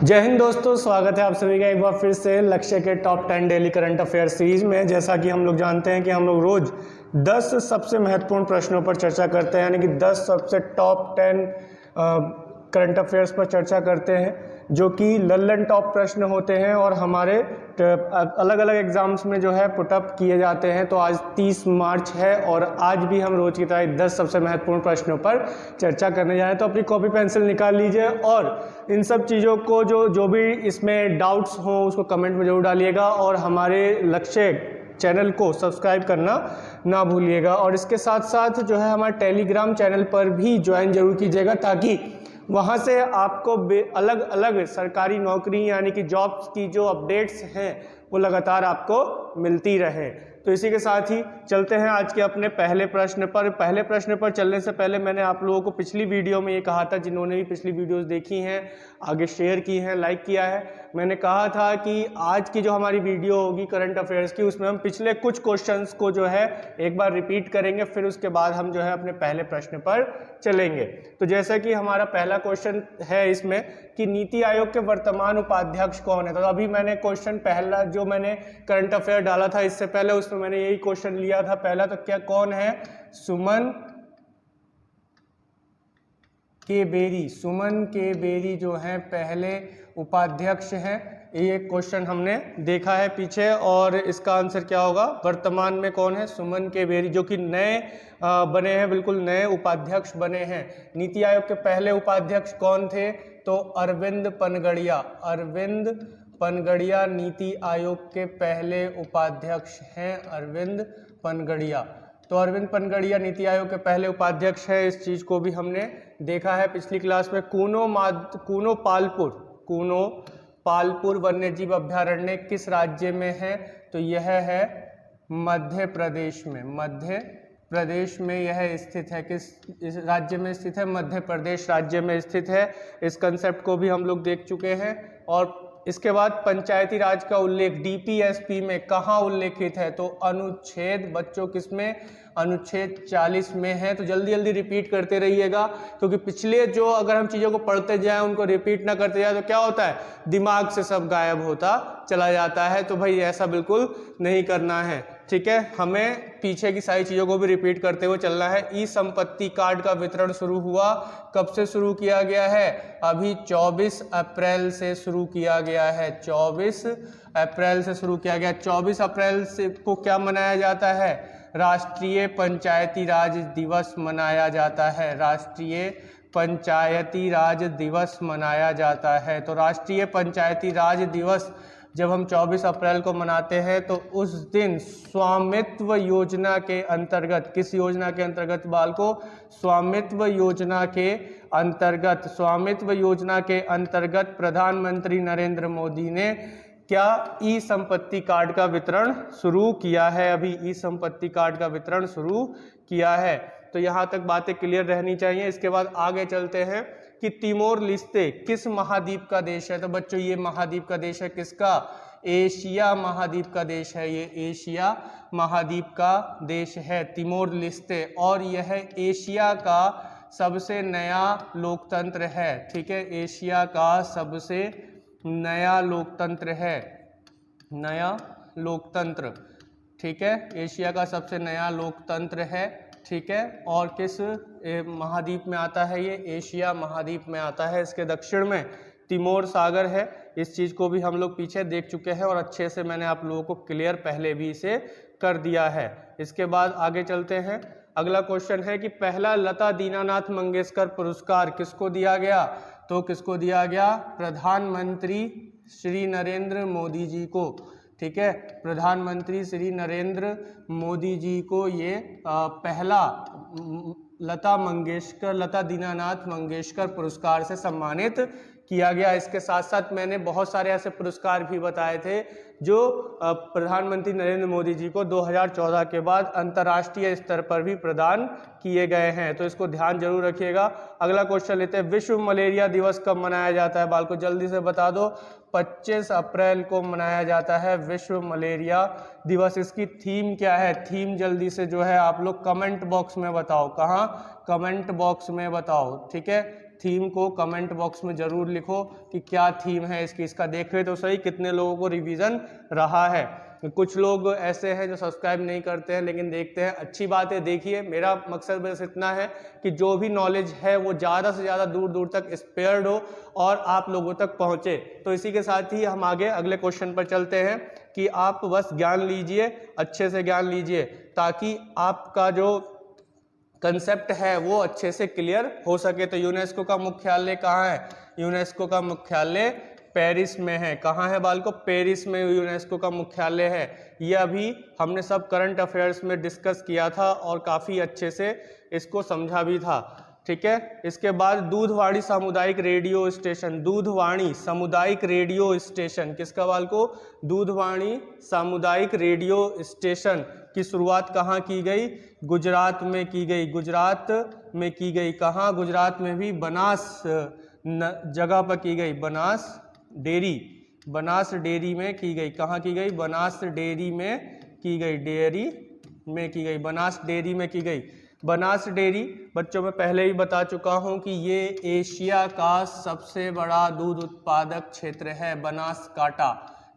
जय हिंद दोस्तों, स्वागत है आप सभी का एक बार फिर से लक्ष्य के top 10 daily current affair series में। जैसा कि हम लोग जानते हैं कि हम लोग रोज 10 सबसे महत्वपूर्ण प्रश्नों पर चर्चा करते हैं, यानी कि 10 सबसे टॉप 10 करंट अफेयर्स पर चर्चा करते हैं, जो कि लल्लन टॉप प्रश्न होते हैं और हमारे अलग अलग एग्जाम्स में जो है पुटअप किए जाते हैं। तो आज 30 मार्च है और आज भी हम रोज की तरह 10 सबसे महत्वपूर्ण प्रश्नों पर चर्चा करने जा रहे हैं। तो अपनी कॉपी पेंसिल निकाल लीजिए और इन सब चीज़ों को जो भी इसमें डाउट्स हों उसको कमेंट में जरूर डालिएगा और हमारे लक्ष्य चैनल को सब्सक्राइब करना ना भूलिएगा। और इसके साथ साथ जो है हमारे टेलीग्राम चैनल पर भी ज्वाइन जरूर कीजिएगा, ताकि वहाँ से आपको अलग अलग सरकारी नौकरी यानी कि जॉब्स की जो अपडेट्स हैं वो लगातार आपको मिलती रहे। तो इसी के साथ ही चलते हैं आज के अपने पहले प्रश्न पर। पहले प्रश्न पर चलने से पहले मैंने आप लोगों को पिछली वीडियो में ये कहा था, जिन्होंने भी पिछली वीडियोस देखी हैं, आगे शेयर की हैं, लाइक किया है, मैंने कहा था कि आज की जो हमारी वीडियो होगी करंट अफेयर्स की, उसमें हम पिछले कुछ क्वेश्चंस को जो है एक बार रिपीट करेंगे, फिर उसके बाद हम जो है अपने पहले प्रश्न पर चलेंगे। तो जैसा कि हमारा पहला क्वेश्चन है इसमें कि नीति आयोग के वर्तमान उपाध्यक्ष कौन है। तो अभी मैंने क्वेश्चन पहला जो मैंने करंट अफेयर डाला था इससे पहले, उसमें मैंने यही क्वेश्चन लिया था पहला। तो क्या कौन है? सुमन के बेरी। सुमन के बेरी जो है पहले उपाध्यक्ष हैं। ये क्वेश्चन हमने देखा है पीछे, और इसका आंसर क्या होगा? वर्तमान में कौन है? सुमन के बेरी, जो कि नए बने हैं, बिल्कुल नए उपाध्यक्ष बने हैं। नीति आयोग के पहले उपाध्यक्ष कौन थे? तो अरविंद पनगड़िया। अरविंद पनगड़िया नीति आयोग के पहले उपाध्यक्ष हैं। अरविंद पनगड़िया। तो अरविंद पनगड़िया नीति आयोग के पहले उपाध्यक्ष है। इस चीज को भी हमने देखा है पिछली क्लास में। कूनो पालपुर वन्यजीव अभ्यारण्य किस राज्य में है? तो यह है मध्य प्रदेश में। मध्य प्रदेश में यह स्थित है। किस राज्य में स्थित है? मध्य प्रदेश राज्य में स्थित है। इस कंसेप्ट को भी हम लोग देख चुके हैं। और इसके बाद पंचायती राज का उल्लेख डीपीएसपी में कहाँ उल्लेखित है? तो अनुच्छेद, बच्चों किसमें? अनुच्छेद 40 में है। तो जल्दी जल्दी रिपीट करते रहिएगा, क्योंकि पिछले जो अगर हम चीज़ों को पढ़ते जाएं, उनको रिपीट ना करते जाए तो क्या होता है? दिमाग से सब गायब होता चला जाता है। तो भाई ऐसा बिल्कुल नहीं करना है, ठीक है? हमें पीछे की सारी चीज़ों को भी रिपीट करते हुए चलना है। ई संपत्ति कार्ड का वितरण शुरू हुआ, कब से शुरू किया गया है? अभी 24 अप्रैल से शुरू किया गया है। 24 अप्रैल से शुरू किया गया। 24 अप्रैल से को क्या मनाया जाता है? राष्ट्रीय पंचायती राज दिवस मनाया जाता है। राष्ट्रीय पंचायती राज दिवस मनाया जाता है। तो राष्ट्रीय पंचायती राज दिवस जब हम 24 अप्रैल को मनाते हैं, तो उस दिन स्वामित्व योजना के अंतर्गत, किस योजना के अंतर्गत बालको? स्वामित्व योजना के अंतर्गत, स्वामित्व योजना के अंतर्गत प्रधानमंत्री नरेंद्र मोदी ने क्या ई संपत्ति कार्ड का वितरण शुरू किया है। अभी ई संपत्ति कार्ड का वितरण शुरू किया है। तो यहाँ तक बातें क्लियर रहनी चाहिए। इसके बाद आगे चलते हैं कि तिमोर लिस्ते किस महाद्वीप का देश है। तो बच्चों ये महाद्वीप का देश है किसका? एशिया महाद्वीप का देश है। ये एशिया महाद्वीप का देश है तिमोर लिस्ते, और यह एशिया का सबसे नया लोकतंत्र है, ठीक है? एशिया का सबसे नया लोकतंत्र है। नया लोकतंत्र, ठीक है? एशिया का सबसे नया लोकतंत्र है, ठीक है? और किस महाद्वीप में आता है? ये एशिया महाद्वीप में आता है। इसके दक्षिण में तिमोर सागर है। इस चीज़ को भी हम लोग पीछे देख चुके हैं और अच्छे से मैंने आप लोगों को क्लियर पहले भी इसे कर दिया है। इसके बाद आगे चलते हैं। अगला क्वेश्चन है कि पहला लता दीनानाथ मंगेशकर पुरस्कार किसको दिया गया? तो किसको दिया गया? प्रधानमंत्री श्री नरेंद्र मोदी जी को, ठीक है? प्रधानमंत्री श्री नरेंद्र मोदी जी को ये पहला लता दीनानाथ मंगेशकर पुरस्कार से सम्मानित किया गया। इसके साथ साथ मैंने बहुत सारे ऐसे पुरस्कार भी बताए थे जो प्रधानमंत्री नरेंद्र मोदी जी को 2014 के बाद अंतर्राष्ट्रीय स्तर पर भी प्रदान किए गए हैं। तो इसको ध्यान जरूर रखिएगा। अगला क्वेश्चन लेते हैं। विश्व मलेरिया दिवस कब मनाया जाता है? बालको जल्दी से बता दो। 25 अप्रैल को मनाया जाता है विश्व मलेरिया दिवस। इसकी थीम क्या है? थीम जल्दी से जो है आप लोग कमेंट बॉक्स में बताओ। कहाँ? कमेंट बॉक्स में बताओ, ठीक है? थीम को कमेंट बॉक्स में ज़रूर लिखो कि क्या थीम है इसकी। इसका देखें तो सही कितने लोगों को रिवीजन रहा है। कुछ लोग ऐसे हैं जो सब्सक्राइब नहीं करते हैं लेकिन देखते हैं, अच्छी बात है, देखिए। मेरा मकसद बस इतना है कि जो भी नॉलेज है वो ज़्यादा से ज़्यादा दूर दूर तक स्प्रेड हो और आप लोगों तक पहुँचे। तो इसी के साथ ही हम आगे अगले क्वेश्चन पर चलते हैं कि आप बस ज्ञान लीजिए, अच्छे से ज्ञान लीजिए, ताकि आपका जो कंसेप्ट है वो अच्छे से क्लियर हो सके। तो यूनेस्को का मुख्यालय कहाँ है? यूनेस्को का मुख्यालय पेरिस में है। कहाँ है बालको? पेरिस में यूनेस्को का मुख्यालय है। ये अभी हमने सब करंट अफेयर्स में डिस्कस किया था और काफ़ी अच्छे से इसको समझा भी था, ठीक है। इसके बाद दूधवाणी सामुदायिक रेडियो स्टेशन, दूधवाणी सामुदायिक रेडियो स्टेशन किसका बालको? दूधवाणी सामुदायिक रेडियो स्टेशन की शुरुआत कहाँ की गई? गुजरात में की गई। गुजरात में की गई। कहाँ? गुजरात में भी बनास जगह पर की गई। बनास डेरी, बनास डेरी में की गई। कहाँ की गई? बनास डेरी में की गई। डेयरी में की गई, बनास डेयरी में की गई। बनास डेयरी बच्चों में पहले ही बता चुका हूँ कि ये एशिया का सबसे बड़ा दूध उत्पादक क्षेत्र है। बनासकांठा,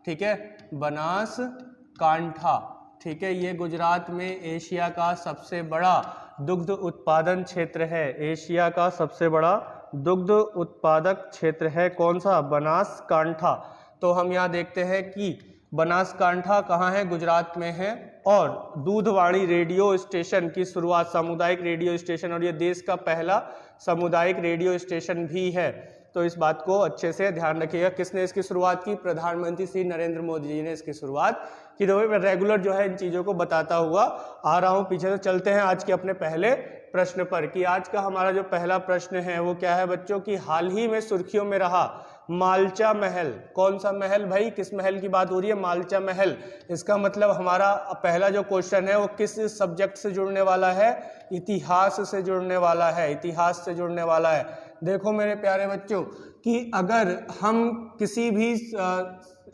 ठीक है, बनासकांठा, ठीक है। ये गुजरात में एशिया का सबसे बड़ा दुग्ध उत्पादन क्षेत्र है। एशिया का सबसे बड़ा दुग्ध उत्पादक क्षेत्र है कौन सा? बनासकांठा। तो हम यहाँ देखते हैं कि बनासकांठा कहाँ है? गुजरात में है। और दूधवाणी रेडियो स्टेशन की शुरुआत, सामुदायिक रेडियो स्टेशन, और ये देश का पहला सामुदायिक रेडियो स्टेशन भी है। तो इस बात को अच्छे से ध्यान रखिएगा। किसने इसकी शुरुआत की? प्रधानमंत्री श्री नरेंद्र मोदी जी ने इसकी शुरुआत की। तो मैं रेगुलर जो है इन चीज़ों को बताता हुआ आ रहा हूँ पीछे से। चलते हैं आज के अपने पहले प्रश्न पर कि आज का हमारा जो पहला प्रश्न है वो क्या है बच्चों? कि हाल ही में सुर्खियों में रहा मालचा महल। कौन सा महल भाई? किस महल की बात हो रही है? मालचा महल। इसका मतलब हमारा पहला जो क्वेश्चन है वो किस सब्जेक्ट से जुड़ने वाला है? इतिहास से जुड़ने वाला है। इतिहास से जुड़ने वाला है। देखो मेरे प्यारे बच्चों कि अगर हम किसी भी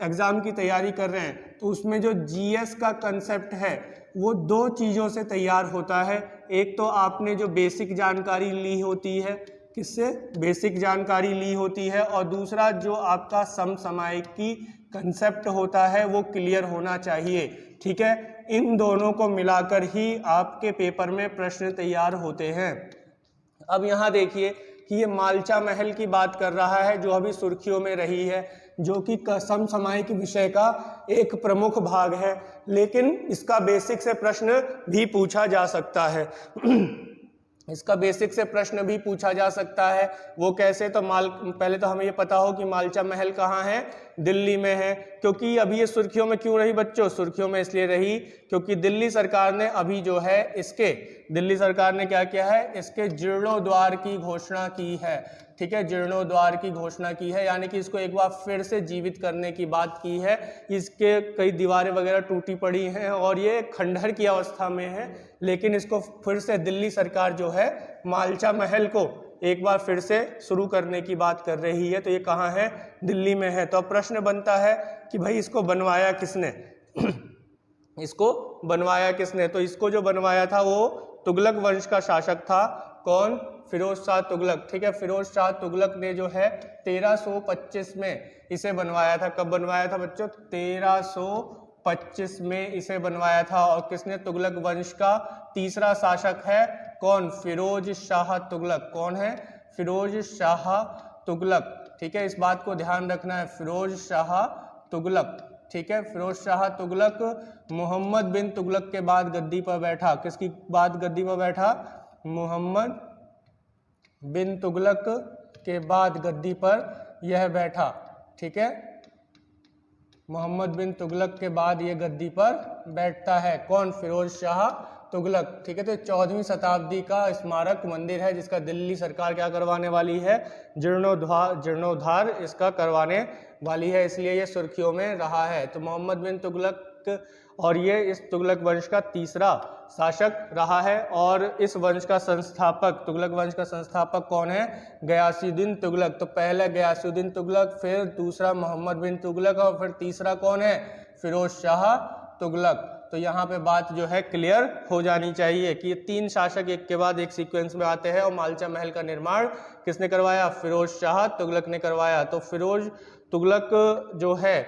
एग्ज़ाम की तैयारी कर रहे हैं तो उसमें जो जीएस का कंसेप्ट है वो दो चीज़ों से तैयार होता है। एक तो आपने जो बेसिक जानकारी ली होती है, किससे? बेसिक जानकारी ली होती है, और दूसरा जो आपका समसामयिकी कंसेप्ट होता है वो क्लियर होना चाहिए, ठीक है। इन दोनों को मिलाकर ही आपके पेपर में प्रश्न तैयार होते हैं। अब यहाँ देखिए कि ये मालचा महल की बात कर रहा है जो अभी सुर्खियों में रही है, जो कि समसामयिक विषय का एक प्रमुख भाग है, लेकिन इसका बेसिक से प्रश्न भी पूछा जा सकता है। इसका बेसिक से प्रश्न भी पूछा जा सकता है। वो कैसे? तो पहले तो हमें ये पता हो कि मालचा महल कहाँ है? दिल्ली में है। क्योंकि अभी ये सुर्खियों में क्यों रही बच्चों? सुर्खियों में इसलिए रही क्योंकि दिल्ली सरकार ने अभी जो है दिल्ली सरकार ने क्या किया है? इसके जीर्णोद्वार की घोषणा की है, ठीक है। जीर्णोद्वार की घोषणा की है, यानी कि इसको एक बार फिर से जीवित करने की बात की है। इसके कई दीवारें वगैरह टूटी पड़ी हैं और ये खंडहर की अवस्था में है, लेकिन इसको फिर से दिल्ली सरकार जो है मालचा महल को एक बार फिर से शुरू करने की बात कर रही है। तो ये कहाँ है? दिल्ली में है। तो अब प्रश्न बनता है कि भाई इसको बनवाया किसने? इसको बनवाया किसने? तो इसको जो बनवाया था वो तुगलक वंश का शासक था। कौन? फिरोज शाह तुगलक, ठीक है। फिरोज शाह तुगलक ने जो है 1325 में इसे बनवाया था। कब बनवाया था बच्चों? 1325 में इसे बनवाया था। और किसने? तुगलक वंश का तीसरा शासक है कौन? फिरोज शाह तुगलक। कौन है? फिरोज शाह तुगलक, ठीक है। इस बात को ध्यान रखना है, फिरोज शाह तुगलक, ठीक है। फिरोज शाह तुगलक मोहम्मद बिन तुगलक के बाद गद्दी पर बैठा। किसकी बाद गद्दी पर बैठा? मोहम्मद बिन तुगलक के बाद गद्दी पर यह बैठा, ठीक है। मोहम्मद बिन तुगलक के बाद ये गद्दी पर बैठता है। कौन? फिरोज शाह तुगलक, ठीक है। तो 14वीं शताब्दी का स्मारक मंदिर है जिसका दिल्ली सरकार क्या करवाने वाली है? जीर्णोद्धार इसका करवाने वाली है, इसलिए ये सुर्खियों में रहा है। तो मोहम्मद बिन तुगलक, और ये इस तुगलक वंश का तीसरा शासक रहा है। और इस वंश का संस्थापक, तुगलक वंश का संस्थापक कौन है? गयासुद्दीन तुगलक। तो पहले गयासुद्दीन तुगलक, फिर दूसरा मोहम्मद बिन तुगलक, और फिर तीसरा कौन है? फिरोज शाह तुगलक। तो यहाँ पे बात जो है क्लियर हो जानी चाहिए कि ये 3 शासक एक के बाद एक सीक्वेंस में आते हैं। और मालचा महल का निर्माण किसने करवाया? फिरोज शाह तुगलक ने करवाया। तो फिरोज तुगलक जो है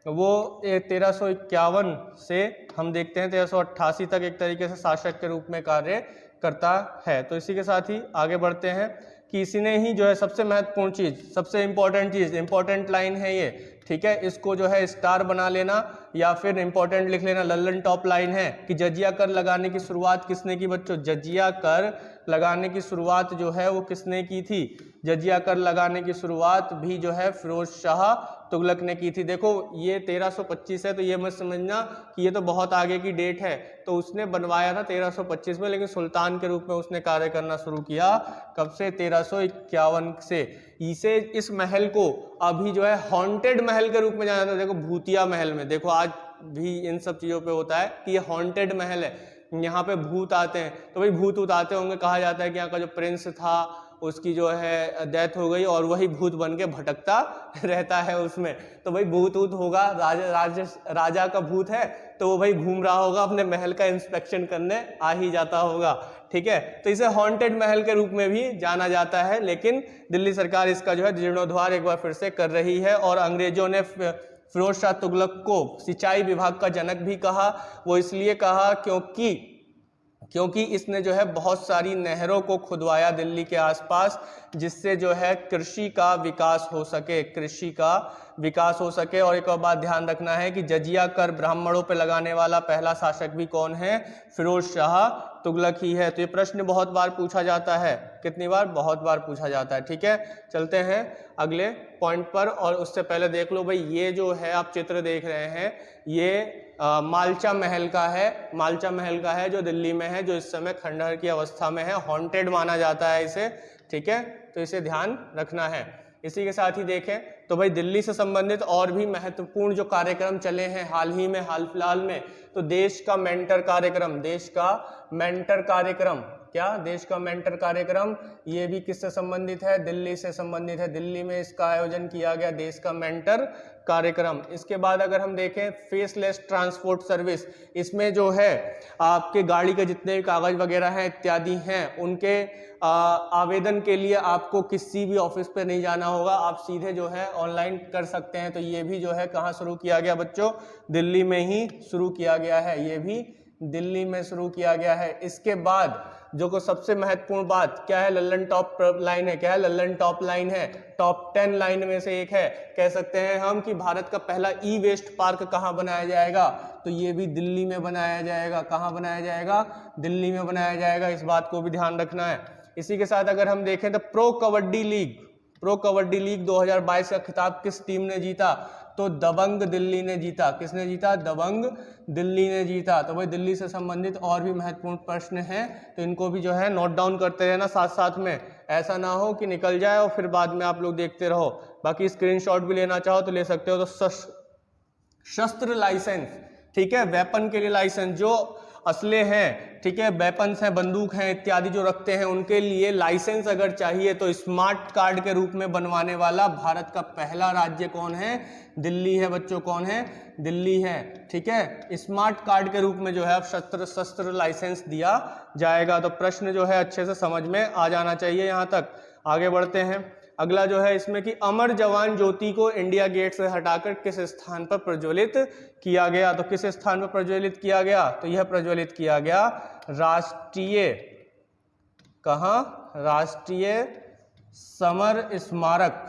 वो 1351 से हम देखते हैं 1388 तक एक तरीके से शासक के रूप में कार्य करता है। तो इसी के साथ ही आगे बढ़ते हैं कि इसी ने ही जो है सबसे महत्वपूर्ण चीज़, सबसे इम्पोर्टेंट चीज़, इम्पोर्टेंट लाइन है ये, ठीक है, इसको जो है स्टार बना लेना या फिर इम्पोर्टेंट लिख लेना। लल्लन टॉप लाइन है कि जजिया कर लगाने की शुरुआत किसने की बच्चों? जजिया कर लगाने की शुरुआत जो है वो किसने की थी? जजिया कर लगाने की शुरुआत भी जो है फिरोज शाह तुगलक ने की थी। देखो ये 1325 है तो ये मत समझना कि ये तो बहुत आगे की डेट है, तो उसने बनवाया था 1325 में, लेकिन सुल्तान के रूप में उसने कार्य करना शुरू किया कब से? 1351 से। इसे इस महल को अभी जो है हॉन्टेड महल के रूप में जाना जाता है। देखो भूतिया महल में, देखो आज भी इन सब चीज़ों पे होता है कि ये हॉन्टेड महल है, यहाँ पे भूत आते हैं। तो भाई भूत आते होंगे, कहा जाता है कि यहाँ का जो प्रिंस था उसकी जो है डेथ हो गई और वही भूत बन के भटकता रहता है उसमें। तो भाई भूत होगा, राजा का भूत है तो वो भाई घूम रहा होगा, अपने महल का इंस्पेक्शन करने आ ही जाता होगा, ठीक है। तो इसे हॉन्टेड महल के रूप में भी जाना जाता है, लेकिन दिल्ली सरकार इसका जो है जीर्णोद्धार एक बार फिर से कर रही है। और अंग्रेजों ने फिरोज शाह तुगलक को सिंचाई विभाग का जनक भी कहा। वो इसलिए कहा क्योंकि इसने जो है बहुत सारी नहरों को खुदवाया दिल्ली के आसपास, जिससे जो है कृषि का विकास हो सके, कृषि का विकास हो सके। और एक और बात ध्यान रखना है कि जजिया कर ब्राह्मणों पे लगाने वाला पहला शासक भी कौन है? फिरोज शाह तुगलक ही है। तो ये प्रश्न बहुत बार पूछा जाता है। कितनी बार? बहुत बार पूछा जाता है, ठीक है। चलते हैं अगले पॉइंट पर, और उससे पहले देख लो भाई ये जो है आप चित्र देख रहे हैं ये मालचा महल का है, मालचा महल का है जो दिल्ली में है, जो इस समय खंडहर की अवस्था में है, हॉन्टेड माना जाता है इसे, ठीक है। तो इसे ध्यान रखना है। इसी के साथ ही देखें तो भाई दिल्ली से संबंधित और भी महत्वपूर्ण जो कार्यक्रम चले हैं हाल ही में, हाल फिलहाल में, तो देश का मेंटर कार्यक्रम, देश का मेंटर कार्यक्रम, क्या देश का मेंटर कार्यक्रम, ये भी किससे संबंधित है? दिल्ली से संबंधित है। दिल्ली में इसका आयोजन किया गया, देश का मेंटर कार्यक्रम। इसके बाद अगर हम देखें फेसलेस ट्रांसपोर्ट सर्विस, इसमें जो है आपके गाड़ी के जितने भी कागज वगैरह हैं इत्यादि हैं, उनके आवेदन के लिए आपको किसी भी ऑफिस पे नहीं जाना होगा, आप सीधे जो है ऑनलाइन कर सकते हैं। तो ये भी जो है कहाँ शुरू किया गया बच्चों? दिल्ली में ही शुरू किया गया है, ये भी दिल्ली में शुरू किया गया है। इसके बाद जो को सबसे महत्वपूर्ण बात क्या है? लल्लन टॉप लाइन है। क्या है? लल्लन टॉप लाइन है, टॉप 10 लाइन में से एक है। कह सकते हैं हम कि भारत का पहला ई वेस्ट पार्क कहाँ बनाया जाएगा? तो ये भी दिल्ली में बनाया जाएगा। कहाँ बनाया जाएगा? दिल्ली में बनाया जाएगा, इस बात को भी ध्यान रखना है। इसी के साथ अगर हम देखें तो प्रो कबड्डी लीग 2022 का खिताब किस टीम ने जीता? तो दबंग दिल्ली ने जीता। किसने जीता? दबंग दिल्ली ने जीता। तो भाई दिल्ली से संबंधित और भी महत्वपूर्ण प्रश्न हैं, तो इनको भी जो है नोट डाउन करते रहना साथ साथ में, ऐसा ना हो कि निकल जाए और फिर बाद में आप लोग देखते रहो। बाकी स्क्रीनशॉट भी लेना चाहो तो ले सकते हो। तो शस्त्र लाइसेंस, ठीक है, वेपन के लिए लाइसेंस, जो असले हैं, ठीक है, वेपन्स हैं, बंदूक हैं इत्यादि जो रखते हैं, उनके लिए लाइसेंस अगर चाहिए तो स्मार्ट कार्ड के रूप में बनवाने वाला भारत का पहला राज्य कौन है? दिल्ली है बच्चों। कौन है? दिल्ली है, ठीक है। स्मार्ट कार्ड के रूप में जो है अब शस्त्र लाइसेंस दिया जाएगा। तो प्रश्न जो है अच्छे से समझ में आ जाना चाहिए यहाँ तक। आगे बढ़ते हैं। अगला जो है इसमें कि अमर जवान ज्योति को इंडिया गेट से हटाकर किस स्थान पर प्रज्वलित किया गया? तो किस स्थान पर प्रज्वलित किया गया? तो यह प्रज्वलित किया गया राष्ट्रीय, कहाँ? राष्ट्रीय समर स्मारक,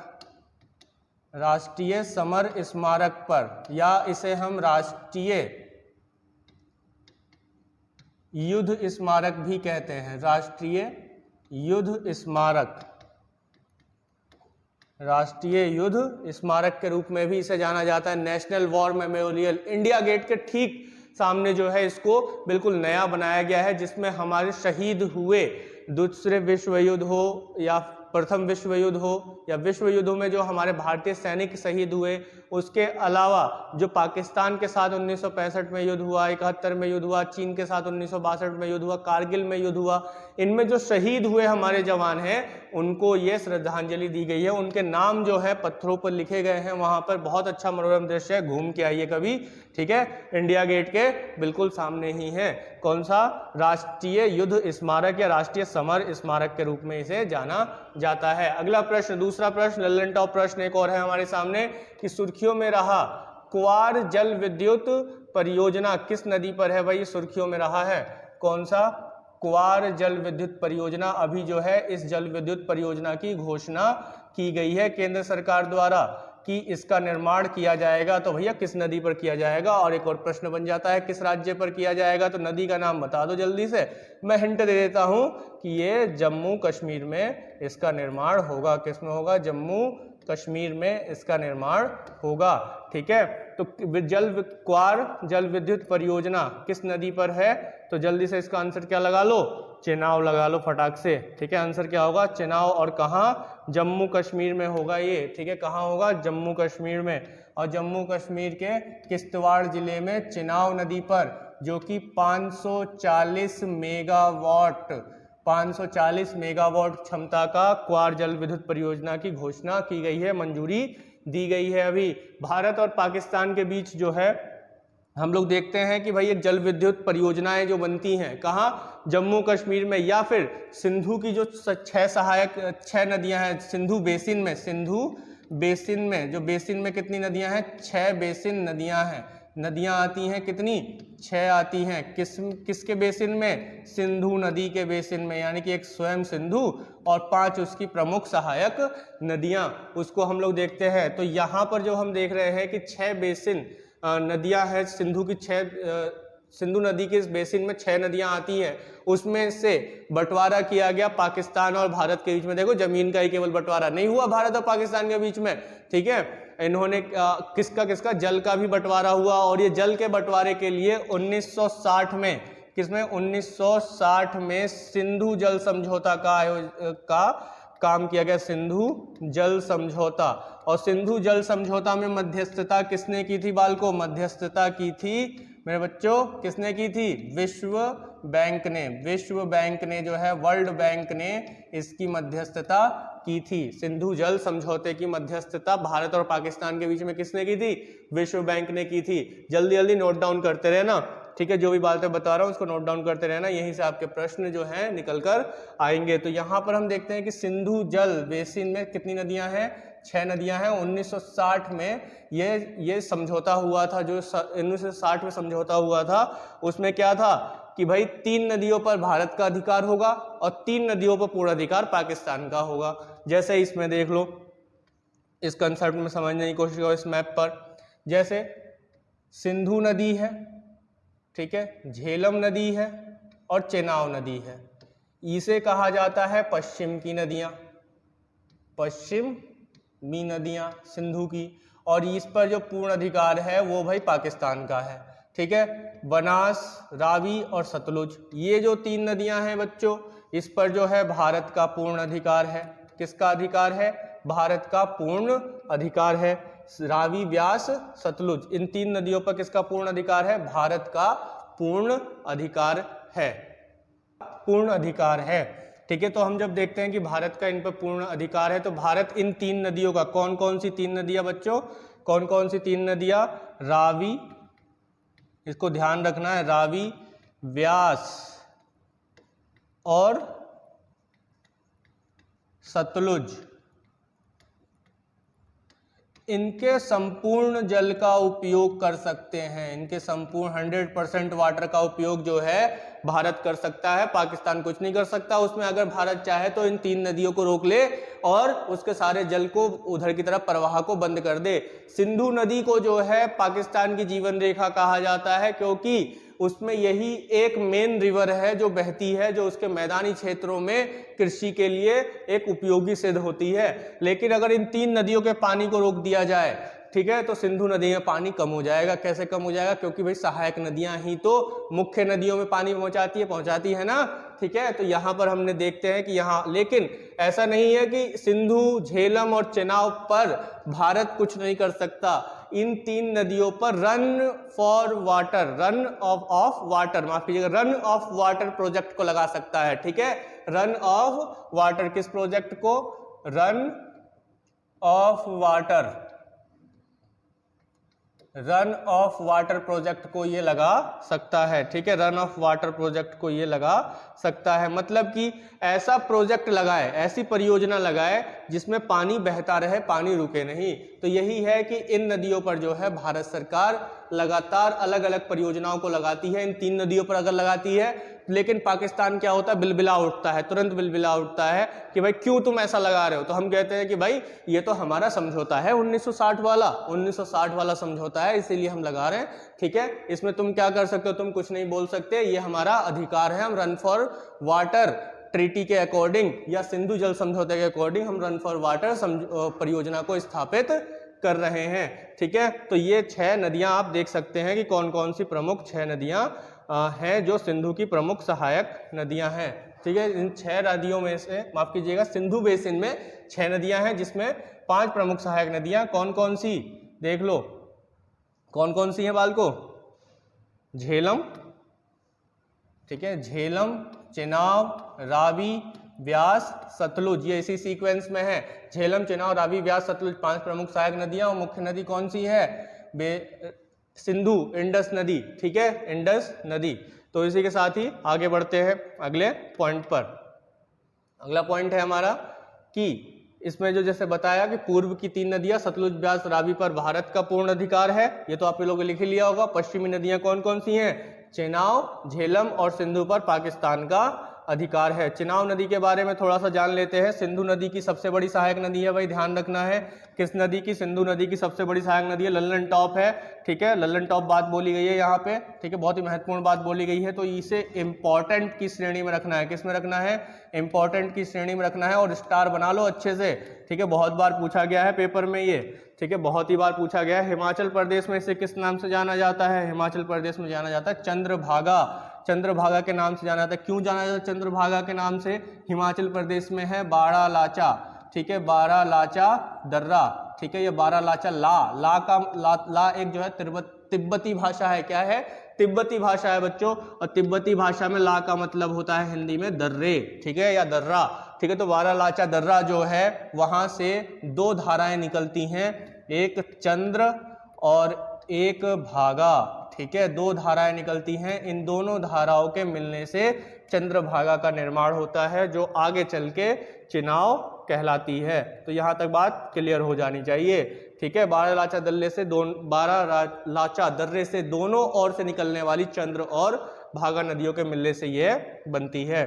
राष्ट्रीय समर स्मारक पर, या इसे हम राष्ट्रीय युद्ध स्मारक भी कहते हैं। राष्ट्रीय युद्ध स्मारक, राष्ट्रीय युद्ध स्मारक के रूप में भी इसे जाना जाता है। National war memorial India Gate के ठीक सामने जो है इसको बिल्कुल नया बनाया गया है, जिसमें हमारे शहीद हुए, दूसरे विश्व युद्ध हो या प्रथम विश्व युद्ध हो या विश्व युद्धों में जो हमारे भारतीय सैनिक शहीद हुए, उसके अलावा जो पाकिस्तान के साथ 1965 में युद्ध हुआ, 71 में युद्ध हुआ, चीन के साथ 1962 में युद्ध हुआ, कारगिल में युद्ध हुआ, इनमें जो शहीद हुए हमारे जवान हैं उनको ये श्रद्धांजलि दी गई है। उनके नाम जो है पत्थरों पर लिखे गए हैं वहां पर। बहुत अच्छा मनोरम दृश्य है, घूम के आइए कभी, ठीक है। इंडिया गेट के बिल्कुल सामने ही है। कौन सा? राष्ट्रीय युद्ध स्मारक या राष्ट्रीय समर स्मारक के रूप में इसे जाना जाता है। अगला प्रश्न, दूसरा प्रश्न, लल्लन टॉप प्रश्न एक और है हमारे सामने कि सुर्खियों में रहा क्वार जल विद्युत परियोजना किस नदी पर है? भाई सुर्खियों में रहा है कौन सा? क्वार जल विद्युत परियोजना। अभी जो है इस जल विद्युत परियोजना की घोषणा की गई है केंद्र सरकार द्वारा कि इसका निर्माण किया जाएगा। तो भैया किस नदी पर किया जाएगा? और एक और प्रश्न बन जाता है किस राज्य पर किया जाएगा? तो नदी का नाम बता दो जल्दी से। मैं हिंट दे देता हूं कि ये जम्मू कश्मीर में इसका निर्माण होगा। किस में होगा? जम्मू कश्मीर में इसका निर्माण होगा, ठीक है। तो क्वार जल विद्युत परियोजना किस नदी पर है? तो जल्दी से इसका आंसर क्या लगा लो? चेनाब लगा लो फटाक से, ठीक है। आंसर क्या होगा? चेनाब। और कहाँ? जम्मू कश्मीर में होगा ये, ठीक है। कहाँ होगा? जम्मू कश्मीर में। और जम्मू कश्मीर के किश्तवाड़ जिले में चेनाब नदी पर, जो कि 540 मेगावाट क्षमता का क्वार जल विद्युत परियोजना की घोषणा की गई है, मंजूरी दी गई है। अभी भारत और पाकिस्तान के बीच जो है हम लोग देखते हैं कि भाई एक जल विद्युत परियोजनाएं जो बनती हैं कहाँ? जम्मू कश्मीर में, या फिर सिंधु की जो 6 नदियां हैं सिंधु बेसिन में, जो बेसिन में कितनी नदियां हैं? 6 बेसिन नदियां हैं। नदियां आती हैं कितनी? 6 आती हैं। किसके बेसिन में? सिंधु नदी के बेसिन में, यानी कि एक स्वयं सिंधु और 5 उसकी प्रमुख सहायक नदियां, उसको हम लोग देखते हैं। तो यहाँ पर जो हम देख रहे हैं कि 6 बेसिन नदियां हैं सिंधु की, सिंधु नदी के इस बेसिन में 6 नदियां आती हैं। उसमें से बंटवारा किया गया पाकिस्तान और भारत के बीच में। देखो जमीन का ही केवल बंटवारा नहीं हुआ भारत और पाकिस्तान के बीच में, ठीक है। इन्होंने किसका जल का भी बंटवारा हुआ। और ये जल के बंटवारे के लिए 1960 में, किसमें? 1960 में सिंधु जल समझौता का काम किया गया, सिंधु जल समझौता। और सिंधु जल समझौता में मध्यस्थता किसने की थी? बालको, मध्यस्थता की थी मेरे बच्चों, किसने की थी? विश्व बैंक ने। विश्व बैंक ने जो है, वर्ल्ड बैंक ने इसकी मध्यस्थता की थी। सिंधु जल समझौते की मध्यस्थता भारत और पाकिस्तान के बीच में किसने की थी? विश्व बैंक ने की थी। जल्दी जल्दी नोट डाउन करते रहना, ठीक है। जो भी बातें बता रहा हूँ उसको नोट डाउन करते रहना, यहीं से आपके प्रश्न जो हैं निकल कर आएंगे। तो यहाँ पर हम देखते हैं कि सिंधु जल बेसिन में कितनी नदियां हैं? 6 नदियां हैं। 1960 में ये समझौता हुआ था, जो 1960 में समझौता हुआ था, उसमें क्या था कि भाई 3 नदियों पर भारत का अधिकार होगा और 3 नदियों पर पूर्ण अधिकार पाकिस्तान का होगा। जैसे इसमें देख लो, इस कंसेप्ट में समझने की कोशिश करो इस मैप पर। जैसे सिंधु नदी है, ठीक है, झेलम नदी है और चेनाब नदी है। इसे कहा जाता है पश्चिम की नदियां, पश्चिमी नदियां सिंधु की। और इस पर जो पूर्ण अधिकार है वो भाई पाकिस्तान का है, ठीक है। बनास, रावी और सतलुज, ये जो 3 नदियां हैं बच्चों, इस पर जो है भारत का पूर्ण अधिकार है। किसका अधिकार है? भारत का पूर्ण अधिकार है। रावी, व्यास, सतलुज, इन 3 नदियों पर किसका पूर्ण अधिकार है? भारत का पूर्ण अधिकार है, पूर्ण अधिकार है, ठीक है। तो हम जब देखते हैं कि भारत का इन पर पूर्ण अधिकार है, तो भारत इन 3 नदियों का, कौन कौन सी 3 नदियां बच्चों? कौन कौन सी 3 नदियां? रावी, इसको ध्यान रखना है, रावी, व्यास और सतलुज, इनके संपूर्ण जल का उपयोग कर सकते हैं। इनके संपूर्ण 100% वाटर का उपयोग जो है भारत कर सकता है, पाकिस्तान कुछ नहीं कर सकता। उसमें अगर भारत चाहे तो इन 3 नदियों को रोक ले और उसके सारे जल को उधर की तरफ प्रवाह को बंद कर दे। सिंधु नदी को जो है पाकिस्तान की जीवन रेखा कहा जाता है, क्योंकि उसमें यही एक मेन रिवर है जो बहती है, जो उसके मैदानी क्षेत्रों में कृषि के लिए एक उपयोगी सिद्ध होती है। लेकिन अगर इन 3 नदियों के पानी को रोक दिया जाए, ठीक है, तो सिंधु नदी में पानी कम हो जाएगा। कैसे कम हो जाएगा? क्योंकि भाई सहायक नदियां ही तो मुख्य नदियों में पानी पहुंचाती है ना, ठीक है। तो यहाँ पर हमने देखते हैं कि यहाँ, लेकिन ऐसा नहीं है कि सिंधु, झेलम और चेनाब पर भारत कुछ नहीं कर सकता। इन 3 नदियों पर run for water, run of water, माफ कीजिएगा, रन ऑफ वाटर प्रोजेक्ट को लगा सकता है, ठीक है। रन ऑफ वाटर, किस प्रोजेक्ट को? Run of water, run of water project को ये लगा सकता है, ठीक है। रन ऑफ वाटर प्रोजेक्ट को ये लगा सकता है, मतलब कि ऐसा प्रोजेक्ट लगाए, ऐसी परियोजना लगाए जिसमें पानी बहता रहे, पानी रुके नहीं। तो यही है कि इन नदियों पर जो है भारत सरकार लगातार अलग अलग परियोजनाओं को लगाती है। इन 3 नदियों पर अगर लगाती है, लेकिन पाकिस्तान क्या होता है, बिलबिला उठता है, तुरंत बिलबिला उठता है कि भाई क्यों तुम ऐसा लगा रहे हो। तो हम कहते हैं कि भाई ये तो हमारा समझौता है 1960 वाला समझौता है, इसीलिए हम लगा रहे हैं, ठीक है। इसमें तुम क्या कर सकते हो? तुम कुछ नहीं बोल सकते, ये हमारा अधिकार है। हम रन फॉर वाटर ट्रीटी के अकॉर्डिंग या सिंधु जल समझौते के अकॉर्डिंग हम रन फॉर वाटर परियोजना को स्थापित कर रहे हैं, ठीक है। तो ये 6 नदियां आप देख सकते हैं कि कौन कौन सी प्रमुख 6 नदियां हैं जो सिंधु की प्रमुख सहायक नदियां हैं, ठीक है। इन 6 नदियों में से, माफ कीजिएगा, सिंधु बेसिन में 6 नदियां हैं जिसमें 5 प्रमुख सहायक नदियां कौन कौन सी देख लो, कौन कौन सी हैं बालको? झेलम, ठीक है, झेलम, चेनाब, रावी, व्यास, सतलुज, ये इसी सीक्वेंस में है। झेलम, चेनाब, रावी, व्यास, सतलुज 5 प्रमुख सहायक नदियां। और मुख्य नदी कौन सी है? सिंधु, इंडस नदी, ठीक है, इंडस नदी। तो इसी के साथ ही आगे बढ़ते हैं अगले पॉइंट पर। अगला पॉइंट है हमारा कि इसमें जो जैसे बताया कि पूर्व की 3 नदियां सतलुज, व्यास, रावी पर भारत का पूर्ण अधिकार है, ये तो आप लोगों ने लिख लिया होगा। पश्चिमी नदियां कौन कौन सी हैं? चेनाब, झेलम और सिंधु पर पाकिस्तान का अधिकार है। चेनाब नदी के बारे में थोड़ा सा जान लेते हैं। सिंधु नदी की सबसे बड़ी सहायक नदी है, भाई ध्यान रखना है। किस नदी की? सिंधु नदी की सबसे बड़ी सहायक नदी है, लल्लन टॉप है, ठीक है। लल्लन टॉप बात बोली गई है यहाँ पे, ठीक है, बहुत ही महत्वपूर्ण बात बोली गई है। तो इसे इंपॉर्टेंट की श्रेणी में रखना है। किस में रखना है? इंपॉर्टेंट की श्रेणी में रखना है, और स्टार बना लो अच्छे से, ठीक है। बहुत बार पूछा गया है पेपर में ये, ठीक है, बहुत ही बार पूछा गया है। हिमाचल प्रदेश में इसे किस नाम से जाना जाता है? हिमाचल प्रदेश में जाना जाता है चंद्रभागा, चंद्रभागा के नाम से जाना जाता है। क्यों जाना जाता है चंद्रभागा के नाम से? हिमाचल प्रदेश में है बारालाचा, ठीक है, बारालाचा दर्रा, ठीक है। ये बारालाचा ला का ला एक जो है तिब्बती भाषा है। क्या है? तिब्बती भाषा है बच्चों, और तिब्बती भाषा में ला का मतलब होता है हिंदी में दर्रे, ठीक है, या दर्रा, ठीक है। तो बारालाचा दर्रा जो है, वहां से 2 धाराएं निकलती हैं, एक चंद्र और एक भागा, ठीक है, 2 धाराएं निकलती हैं। इन दोनों धाराओं के मिलने से चंद्रभागा का निर्माण होता है, जो आगे चल के चेनाब कहलाती है। तो यहाँ तक बात क्लियर हो जानी चाहिए, ठीक है। बारालाचा दर्रे से दोनों ओर से निकलने वाली चंद्र और भागा नदियों के मिलने से यह बनती है,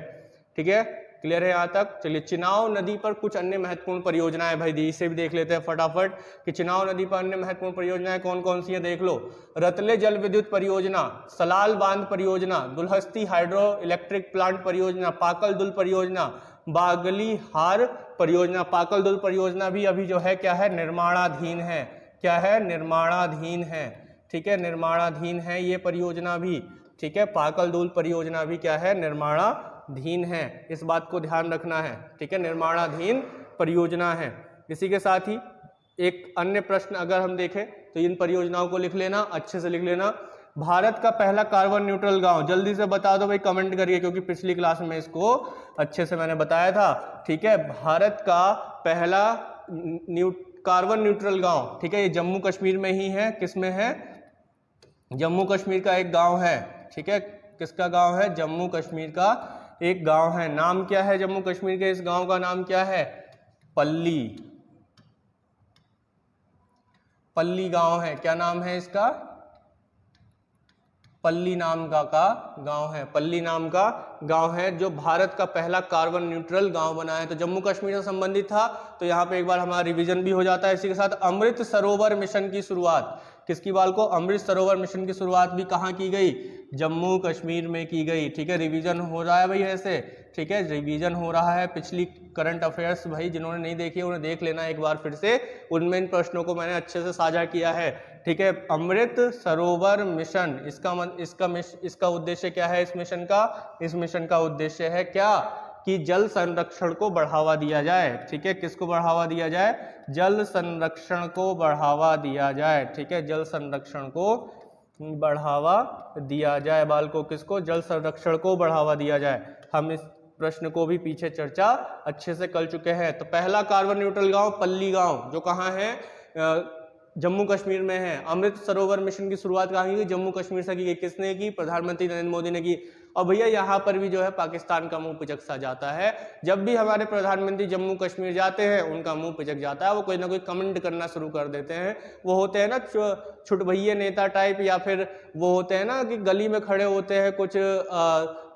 ठीक है। क्लियर है यहाँ तक? चलिए, चेनाब नदी पर कुछ अन्य महत्वपूर्ण परियोजनाएं, भाई इसे भी देख लेते हैं फटाफट कि चेनाब नदी पर अन्य महत्वपूर्ण परियोजनाएं कौन कौन सी हैं, देख लो। रतले जल विद्युत परियोजना, सलाल बांध परियोजना, दुलहस्ती हाइड्रो इलेक्ट्रिक प्लांट परियोजना, पाकल दुल परियोजना, बागली हार परियोजना। पाकल दुल परियोजना भी अभी जो है क्या है? निर्माणाधीन है। क्या है? निर्माणाधीन है, ठीक है, निर्माणाधीन है ये परियोजना भी, ठीक है। पाकल दुल परियोजना भी क्या है? निर्माणाधीन है, इस बात को ध्यान रखना है, ठीक है, निर्माणाधीन परियोजना है। इसी के साथ ही एक अन्य प्रश्न अगर हम देखें तो इन परियोजनाओं को लिख लेना, अच्छे से लिख लेना। भारत का पहला कार्बन न्यूट्रल गांव, जल्दी से बता दो भाई, कमेंट करिए, क्योंकि पिछली क्लास में इसको अच्छे से मैंने बताया था, ठीक है। भारत का पहला कार्बन न्यूट्रल गांव, ठीक है, ये जम्मू कश्मीर में ही है। किस में है? जम्मू कश्मीर का एक गांव है, ठीक है। किसका गांव है? जम्मू कश्मीर का एक गांव है। नाम क्या है जम्मू कश्मीर के इस गांव का? नाम क्या है? पल्ली, पल्ली गांव है। क्या नाम है इसका? पल्ली नाम का गांव है, पल्ली नाम का गांव है, जो भारत का पहला कार्बन न्यूट्रल गांव बना है। तो जम्मू कश्मीर से संबंधित था, तो यहाँ पे एक बार हमारा रिवीजन भी हो जाता है। इसी के साथ अमृत सरोवर मिशन की शुरुआत, किसकी बालको? अमृत सरोवर मिशन की शुरुआत भी कहाँ की गई? जम्मू कश्मीर में की गई। ठीक है, रिवीजन हो रहा है भाई ऐसे, ठीक है, रिवीजन हो रहा है पिछली करंट अफेयर्स। भाई जिन्होंने नहीं देखी है उन्हें देख लेना एक बार फिर से, उनमें इन प्रश्नों को मैंने अच्छे से साझा किया है। ठीक है, अमृत सरोवर मिशन, इसका उद्देश्य क्या है? इस मिशन का उद्देश्य है क्या? कि जल संरक्षण को बढ़ावा दिया जाए। ठीक है, किसको बढ़ावा दिया जाए? जल संरक्षण को बढ़ावा दिया जाए। ठीक है, जल संरक्षण को बढ़ावा दिया जाए बालको, किसको? जल संरक्षण को बढ़ावा दिया जाए। हम इस प्रश्न को भी पीछे चर्चा अच्छे से कर चुके हैं। तो पहला कार्बन न्यूट्रल गांव पल्ली गांव, जो कहाँ है? जम्मू कश्मीर में है। अमृत सरोवर मिशन की शुरुआत कहाँ की गई? जम्मू कश्मीर से की गई। किसने की? प्रधानमंत्री नरेंद्र मोदी ने की। और भैया यहाँ पर भी जो है पाकिस्तान का मुंह पिचक सा जाता है। जब भी हमारे प्रधानमंत्री जम्मू कश्मीर जाते हैं उनका मुंह पिचक जाता है, वो कोई ना कोई कमेंट करना शुरू कर देते हैं। वो होते हैं ना छुटभैये नेता टाइप, या फिर वो होते हैं ना कि गली में खड़े होते हैं कुछ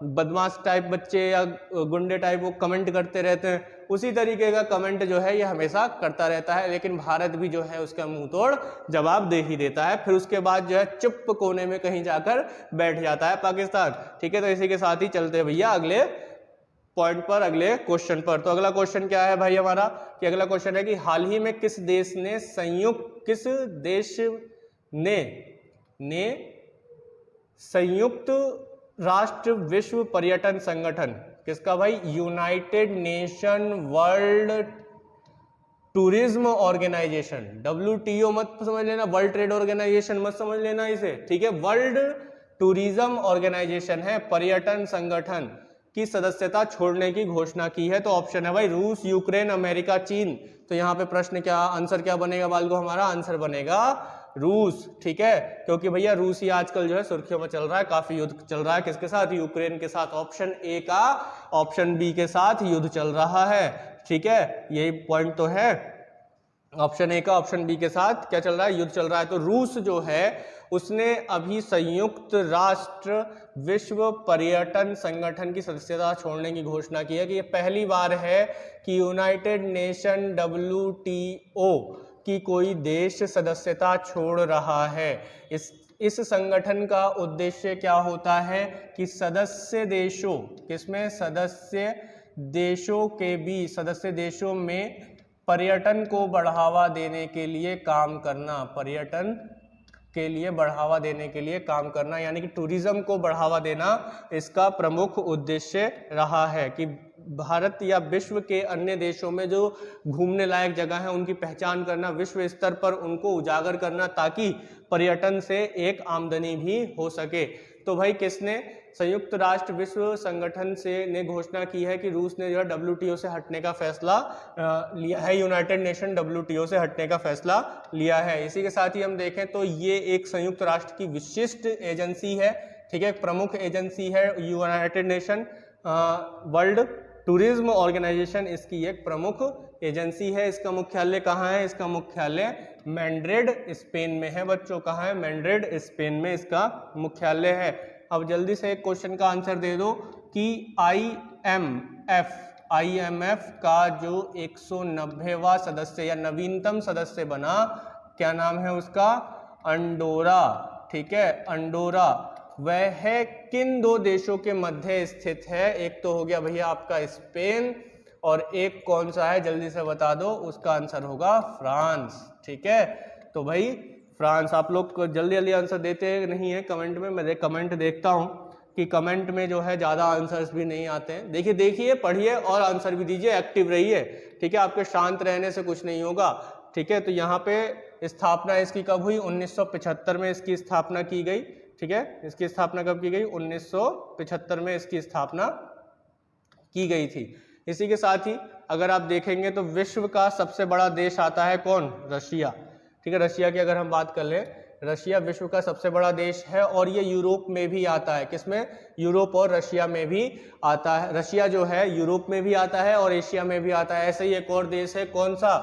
बदमाश टाइप बच्चे या गुंडे टाइप, वो कमेंट करते रहते हैं। उसी तरीके का कमेंट जो है ये हमेशा करता रहता है, लेकिन भारत भी जो है उसका मुंह तोड़ जवाब दे ही देता है। फिर उसके बाद जो है चुप कोने में कहीं जाकर बैठ जाता है पाकिस्तान। ठीक है, तो इसी के साथ ही चलते हैं भैया अगले पॉइंट पर, अगले क्वेश्चन पर। तो अगला क्वेश्चन क्या है भाई हमारा? कि अगला क्वेश्चन है कि हाल ही में किस देश ने संयुक्त राष्ट्र विश्व पर्यटन संगठन, किसका भाई? United Nation World Tourism Organisation, WTO मत समझ लेना, वर्ल्ड ट्रेड ऑर्गेनाइजेशन मत समझ लेना इसे। ठीक है, वर्ल्ड टूरिज्म ऑर्गेनाइजेशन है, पर्यटन संगठन की सदस्यता छोड़ने की घोषणा की है। तो ऑप्शन है भाई रूस, यूक्रेन, अमेरिका, चीन। तो यहाँ पे प्रश्न क्या, आंसर क्या बनेगा बाल को? हमारा आंसर बनेगा रूस। ठीक है, क्योंकि भैया रूस ही आजकल जो है सुर्खियों में चल रहा है, काफी युद्ध चल रहा है। किसके साथ? यूक्रेन के साथ। ऑप्शन ए का ऑप्शन बी के साथ युद्ध चल रहा है। ठीक है, यही पॉइंट तो है, ऑप्शन ए का ऑप्शन बी के साथ क्या चल रहा है? युद्ध चल रहा है। तो रूस जो है उसने अभी संयुक्त राष्ट्र विश्व पर्यटन संगठन की सदस्यता छोड़ने की घोषणा की है। कि ये पहली बार है कि यूनाइटेड नेशन WTO की कोई देश सदस्यता छोड़ रहा है। इस संगठन का उद्देश्य क्या होता है? कि सदस्य देशों, किसमें? सदस्य देशों में पर्यटन को बढ़ावा देने के लिए काम करना, पर्यटन के लिए बढ़ावा देने के लिए काम करना, यानी कि टूरिज्म को बढ़ावा देना इसका प्रमुख उद्देश्य रहा है। कि भारत या विश्व के अन्य देशों में जो घूमने लायक जगह है उनकी पहचान करना, विश्व स्तर पर उनको उजागर करना, ताकि पर्यटन से एक आमदनी भी हो सके। तो भाई किसने? संयुक्त राष्ट्र विश्व संगठन ने घोषणा की है कि रूस ने जो है WTO से हटने का फैसला लिया है, यूनाइटेड नेशन WTO से हटने का फैसला लिया है। इसी के साथ ही हम देखें तो ये एक संयुक्त राष्ट्र की विशिष्ट एजेंसी है। ठीक है, प्रमुख एजेंसी है United Nation World Tourism Organisation, इसकी एक प्रमुख एजेंसी है। इसका मुख्यालय कहाँ है? इसका मुख्यालय मैड्रिड स्पेन में है बच्चों। कहाँ है? मैड्रिड स्पेन में इसका मुख्यालय है। अब जल्दी से एक क्वेश्चन का आंसर दे दो कि IMF का जो 190वां सदस्य या नवीनतम सदस्य बना, क्या नाम है उसका? अंडोरा। ठीक है, अंडोरा। वह किन दो देशों के मध्य स्थित है? एक तो हो गया भैया आपका स्पेन, और एक कौन सा है जल्दी से बता दो? उसका आंसर होगा फ्रांस। ठीक है, तो भाई फ्रांस। आप लोग जल्दी जल्दी आंसर देते नहीं है कमेंट में, मैं कमेंट देखता हूँ कि कमेंट में जो है ज़्यादा आंसर्स भी नहीं आते हैं। देखिए पढ़िए और आंसर भी दीजिए, एक्टिव रहिए। ठीक है, आपके शांत रहने से कुछ नहीं होगा। ठीक है, तो यहाँ पे स्थापना इसकी कब हुई? 1975 में इसकी स्थापना की गई। ठीक है, इसकी स्थापना कब की गई? 1975 में इसकी स्थापना की गई थी। इसी के साथ ही अगर आप देखेंगे तो विश्व का सबसे बड़ा देश आता है कौन? रशिया। ठीक है, रशिया की अगर हम बात कर लें, रशिया विश्व का सबसे बड़ा देश है और ये यूरोप में भी आता है। किसमें? यूरोप और रशिया में भी आता है। रशिया जो है यूरोप में भी आता है और एशिया में भी आता है। ऐसे ही एक और देश है, कौन सा?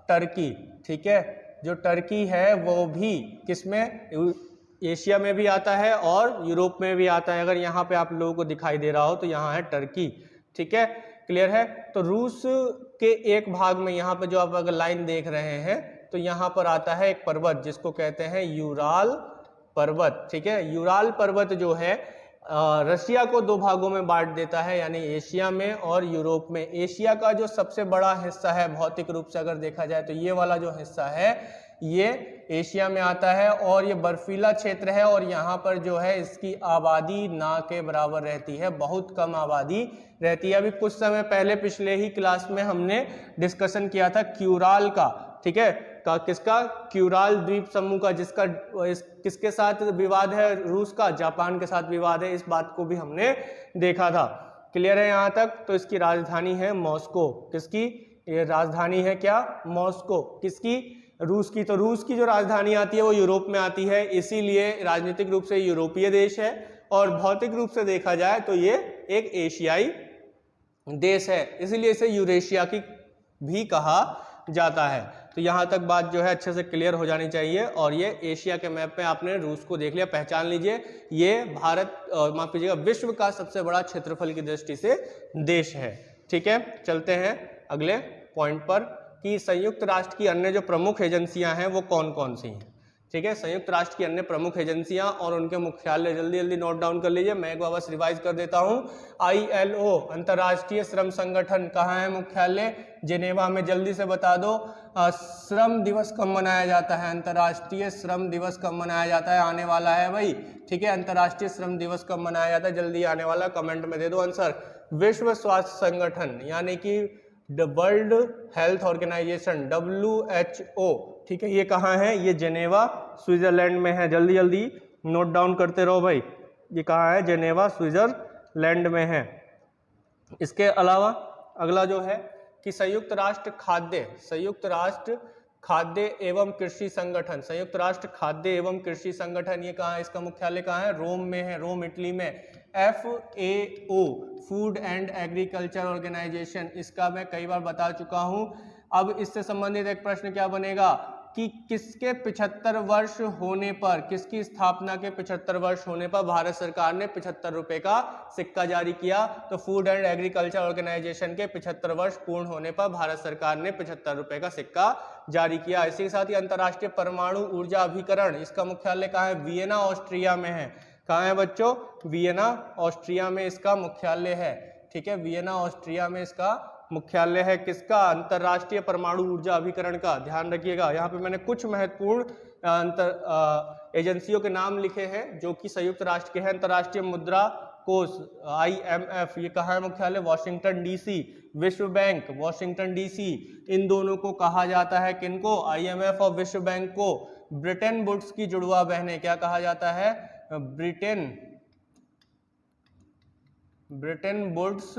टर्की। ठीक है, जो टर्की है वो भी किसमें? एशिया में भी आता है और यूरोप में भी आता है। अगर यहाँ पे आप लोगों को दिखाई दे रहा हो तो यहाँ है टर्की। ठीक है, क्लियर है? तो रूस के एक भाग में यहाँ पे जो आप अगर लाइन देख रहे हैं तो यहाँ पर आता है एक पर्वत जिसको कहते हैं यूराल पर्वत। ठीक है, यूराल पर्वत जो है रशिया को दो भागों में बांट देता है, यानी एशिया में और यूरोप में। एशिया का जो सबसे बड़ा हिस्सा है भौतिक रूप से अगर देखा जाए तो ये वाला जो हिस्सा है ये एशिया में आता है और ये बर्फीला क्षेत्र है और यहाँ पर जो है इसकी आबादी ना के बराबर रहती है, बहुत कम आबादी रहती है। अभी कुछ समय पहले पिछले ही क्लास में हमने डिस्कशन किया था क्यूराल का, ठीक है, किसका, क्यूराल द्वीप समूह का, जिसका किसके साथ विवाद है, रूस का, जापान के साथ विवाद है। इस बात को भी हमने देखा था। क्लियर है यहाँ तक? तो इसकी राजधानी है मॉस्को। किसकी ये राजधानी है? क्या? मॉस्को। किसकी? रूस की। तो रूस की जो राजधानी आती है वो यूरोप में आती है, इसीलिए राजनीतिक रूप से यूरोपीय देश है और भौतिक रूप से देखा जाए तो ये एक एशियाई देश है, इसीलिए इसे यूरेशिया की भी कहा जाता है। तो यहाँ तक बात जो है अच्छे से क्लियर हो जानी चाहिए। और ये एशिया के मैप पे आपने रूस को देख लिया, पहचान लीजिए, ये भारत माफ कीजिएगा विश्व का सबसे बड़ा क्षेत्रफल की दृष्टि से देश है। ठीक है, चलते हैं अगले पॉइंट पर कि संयुक्त राष्ट्र की अन्य जो प्रमुख एजेंसियां हैं वो कौन कौन सी हैं। ठीक है, संयुक्त राष्ट्र की अन्य प्रमुख एजेंसियां और उनके मुख्यालय जल्दी जल्दी नोट डाउन कर लीजिए, मैं एक बार बस रिवाइज कर देता हूं। ILO अंतर्राष्ट्रीय श्रम संगठन, कहाँ है मुख्यालय? जिनेवा में। जल्दी से बता दो श्रम दिवस कब मनाया जाता है? अंतर्राष्ट्रीय श्रम दिवस कब मनाया जाता है? आने वाला है भाई। ठीक है, अंतर्राष्ट्रीय श्रम दिवस कब मनाया जाता है? जल्दी आने वाला, कमेंट में दे दो आंसर। विश्व स्वास्थ्य संगठन यानी कि वर्ल्ड हेल्थ ऑर्गेनाइजेशन WHO, ठीक है, ये कहाँ है? ये जेनेवा स्विट्जरलैंड में है। जल्दी जल्दी नोट डाउन करते रहो भाई, ये कहाँ है? जेनेवा स्विट्जरलैंड में है। इसके अलावा अगला जो है कि संयुक्त राष्ट्र खाद्य एवं कृषि संगठन, संयुक्त राष्ट्र खाद्य एवं कृषि संगठन, ये कहाँ है? इसका मुख्यालय कहाँ है? रोम में है, रोम इटली में। FAO Food and Agriculture Organisation, इसका मैं कई बार बता चुका हूं। अब इससे संबंधित एक प्रश्न क्या बनेगा कि किसके 75 वर्ष होने पर, किसकी स्थापना के 75 वर्ष होने पर भारत सरकार ने 75 रुपए का सिक्का जारी किया? तो फूड एंड एग्रीकल्चर ऑर्गेनाइजेशन के 75 वर्ष पूर्ण होने पर भारत सरकार ने 75 रुपए का सिक्का जारी किया। इसी के साथ ही अंतर्राष्ट्रीय परमाणु ऊर्जा अभिकरण, इसका मुख्यालय कहाँ है? वियना ऑस्ट्रिया में है। कहाँ है बच्चों? वियना ऑस्ट्रिया में इसका मुख्यालय है। ठीक है, वियना ऑस्ट्रिया में इसका मुख्यालय है। किसका? अंतर्राष्ट्रीय परमाणु ऊर्जा अभिकरण का। ध्यान रखिएगा, यहाँ पे मैंने कुछ महत्वपूर्ण एजेंसियों के नाम लिखे हैं जो कि संयुक्त राष्ट्र के हैं। अंतर्राष्ट्रीय मुद्रा कोष IMF, ये कहाँ है मुख्यालय? Washington DC। विश्व बैंक वॉशिंगटन DC। इन दोनों को कहा जाता है किनको? IMF और विश्व बैंक को ब्रिटेन वुड्स की जुड़वा बहनें। क्या कहा जाता है? ब्रिटेन वुड्स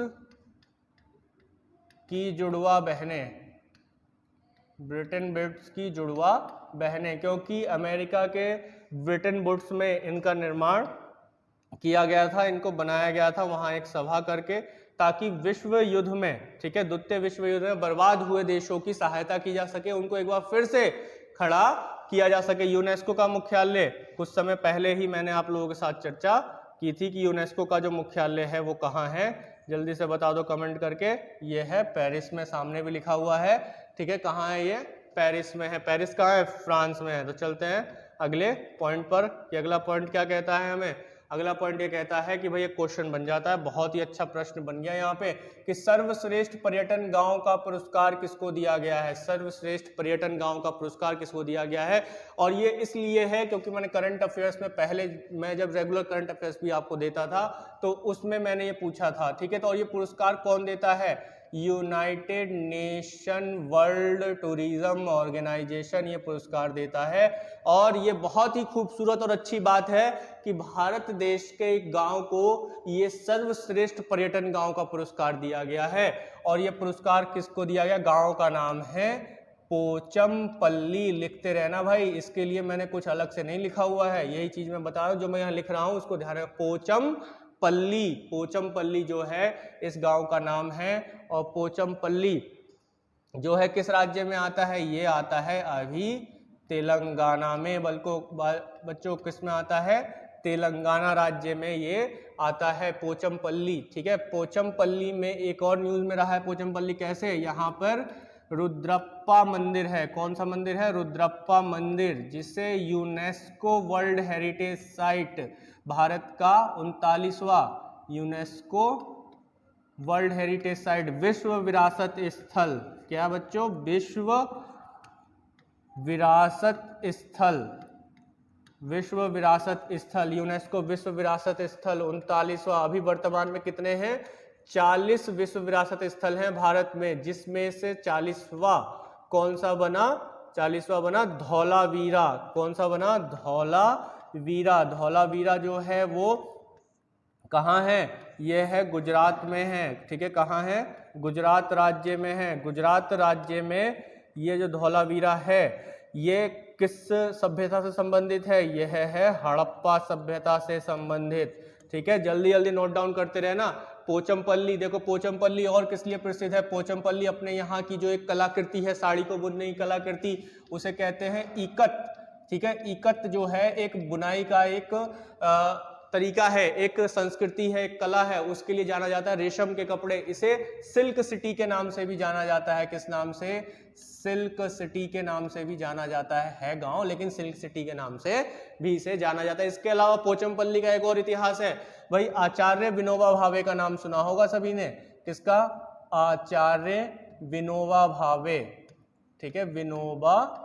की जुड़वा बहनें, ब्रिटेन वुड्स की जुड़वा बहनें, क्योंकि अमेरिका के ब्रिटेन वुड्स में इनका निर्माण किया गया था, इनको बनाया गया था वहां एक सभा करके, ताकि विश्व युद्ध में, ठीक है, द्वितीय विश्व युद्ध में बर्बाद हुए देशों की सहायता की जा सके, उनको एक बार फिर से खड़ा किया जा सके। यूनेस्को का मुख्यालय, कुछ समय पहले ही मैंने आप लोगों के साथ चर्चा की थी कि यूनेस्को का जो मुख्यालय है वो कहाँ है? जल्दी से बता दो कमेंट करके। ये है पेरिस में, सामने भी लिखा हुआ है। ठीक है, कहाँ है ये? पेरिस में है। पेरिस कहाँ है? फ्रांस में है। तो चलते हैं अगले पॉइंट पर कि अगला पॉइंट क्या कहता है हमें। अगला पॉइंट ये कहता है कि भाई ये क्वेश्चन बन जाता है, बहुत ही अच्छा प्रश्न बन गया यहाँ पे, कि सर्वश्रेष्ठ पर्यटन गांव का पुरस्कार किसको दिया गया है? सर्वश्रेष्ठ पर्यटन गांव का पुरस्कार किसको दिया गया है? और ये इसलिए है क्योंकि मैंने करंट अफेयर्स में पहले, मैं जब रेगुलर करंट अफेयर्स भी आपको देता था तो उसमें मैंने ये पूछा था। ठीक है, तो और ये पुरस्कार कौन देता है? United Nation World Tourism Organisation ये पुरस्कार देता है। और ये बहुत ही खूबसूरत और अच्छी बात है कि भारत देश के एक गांव को ये सर्वश्रेष्ठ पर्यटन गांव का पुरस्कार दिया गया है। और ये पुरस्कार किसको दिया गया? गांव का नाम है पोचमपल्ली। लिखते रहना भाई, इसके लिए मैंने कुछ अलग से नहीं लिखा हुआ है, यही चीज मैं बता रहा हूँ, जो मैं यहाँ लिख रहा हूँ उसको ध्यान रखें। पोचमपल्ली जो है इस गांव का नाम है। और पोचमपल्ली जो है किस राज्य में आता है? ये आता है अभी तेलंगाना में। बच्चों किस में आता है? तेलंगाना राज्य में ये आता है पोचमपल्ली। ठीक है, पोचमपल्ली में एक और न्यूज में रहा है पोचमपल्ली कैसे, यहाँ पर रुद्रप्पा मंदिर है। कौन सा मंदिर है? रुद्रप्पा मंदिर, जिसे UNESCO world heritage site, Bharat का 39वां यूनेस्को वर्ल्ड हेरिटेज साइट, विश्व विरासत स्थल, क्या बच्चों? विश्व विरासत स्थल, विश्व विरासत स्थल, यूनेस्को विश्व विरासत स्थल 39वां। अभी वर्तमान में कितने हैं? 40 विश्व विरासत स्थल हैं भारत में, जिसमें से 40वां कौन सा बना? 40वां बना धौलावीरा। कौन सा बना? धौलावीरा। धौलावीरा जो है वो कहाँ है? ये है गुजरात में है, ठीक है। कहाँ है? गुजरात राज्य में है। गुजरात राज्य में ये जो धौलावीरा है, ये किस सभ्यता से संबंधित है? यह है हड़प्पा सभ्यता से संबंधित, ठीक है। जल्दी जल्दी नोट डाउन करते रहना। पोचमपल्ली, देखो पोचमपल्ली और किस लिए प्रसिद्ध है? पोचमपल्ली अपने यहाँ की जो एक कलाकृति है, साड़ी को बुनने की कलाकृति, उसे कहते हैं इकत, ठीक है। इकत जो है एक बुनाई का एक तरीका है, एक संस्कृति है, एक कला है, उसके लिए जाना जाता है। रेशम के कपड़े, इसे सिल्क सिटी के नाम से भी जाना जाता है। किस नाम से? सिल्क सिटी के नाम से भी जाना जाता है गांव, लेकिन सिल्क सिटी के नाम से भी इसे जाना जाता है। इसके अलावा पोचमपल्ली का एक और इतिहास है भाई, आचार्य विनोबा भावे का नाम सुना होगा सभी ने। किसका? आचार्य विनोबा भावे, ठीक है। विनोबा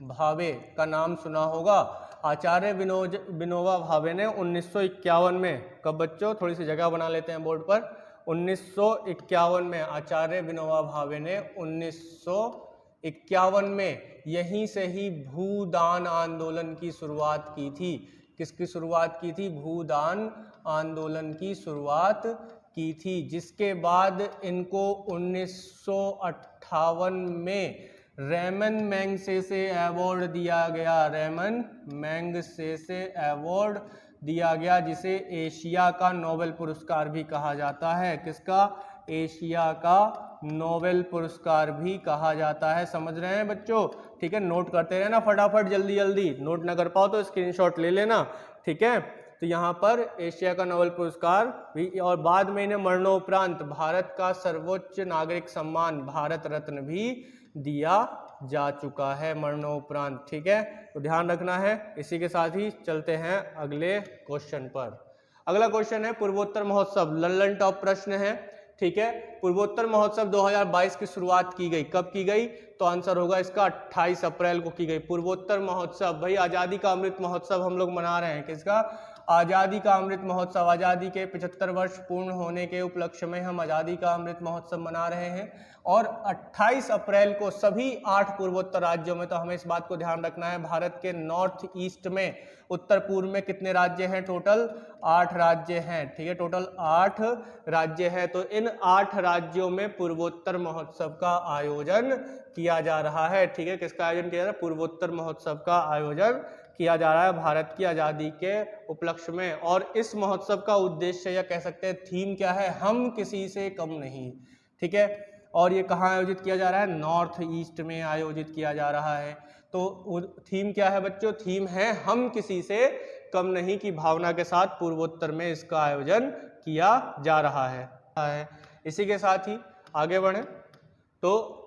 भावे का नाम सुना होगा। आचार्य विनोबा भावे ने 1951 में, कब बच्चों? थोड़ी सी जगह बना लेते हैं बोर्ड पर। 1951 में आचार्य विनोबा भावे ने 1951 में यहीं से ही भूदान आंदोलन की शुरुआत की थी। किसकी शुरुआत की थी? भूदान आंदोलन की शुरुआत की थी, जिसके बाद इनको 1958 में रेमन मैगसेसे अवार्ड दिया गया। रेमन मैगसेसे अवार्ड दिया गया, जिसे एशिया का नोबेल पुरस्कार भी कहा जाता है। किसका? एशिया का नोबेल पुरस्कार भी कहा जाता है। समझ रहे हैं बच्चों? ठीक है, नोट करते रहना फटाफट, जल्दी जल्दी। नोट ना कर पाओ तो स्क्रीनशॉट ले लेना, ठीक है। तो यहाँ पर एशिया का नोबेल पुरस्कार भी, और बाद में इन्हें मरणोपरांत भारत का सर्वोच्च नागरिक सम्मान भारत रत्न भी दिया जा चुका है मरणोपरांत, ठीक है। तो ध्यान रखना है। इसी के साथ ही चलते हैं अगले क्वेश्चन पर। अगला क्वेश्चन है पूर्वोत्तर महोत्सव, लल्लन टॉप प्रश्न है, ठीक है। पूर्वोत्तर महोत्सव 2022 की शुरुआत की गई, कब की गई? तो आंसर होगा इसका 28 अप्रैल को की गई। पूर्वोत्तर महोत्सव, भाई आजादी का अमृत महोत्सव हम लोग मना रहे हैं। किसका? आजादी का अमृत महोत्सव। आजादी के 75 वर्ष पूर्ण होने के उपलक्ष्य में हम आजादी का अमृत महोत्सव मना रहे हैं, और 28 अप्रैल को सभी 8 पूर्वोत्तर राज्यों में, तो हमें इस बात को ध्यान रखना है, भारत के नॉर्थ ईस्ट में, उत्तर पूर्व में कितने राज्य हैं? टोटल 8 राज्य हैं, ठीक है। टोटल 8 राज्य हैं। तो इन 8 राज्यों में पूर्वोत्तर महोत्सव का आयोजन किया जा रहा है, ठीक है। किसका आयोजन किया जा रहा है? पूर्वोत्तर महोत्सव का आयोजन किया जा रहा है भारत की आजादी के उपलक्ष्य में। और इस महोत्सव का उद्देश्य, या कह सकते हैं थीम क्या है? हम किसी से कम नहीं, ठीक है। और ये कहाँ आयोजित किया जा रहा है? नॉर्थ ईस्ट में आयोजित किया जा रहा है। तो थीम क्या है बच्चों? थीम है हम किसी से कम नहीं की भावना के साथ पूर्वोत्तर में इसका आयोजन किया जा रहा है। इसी के साथ ही आगे बढ़े तो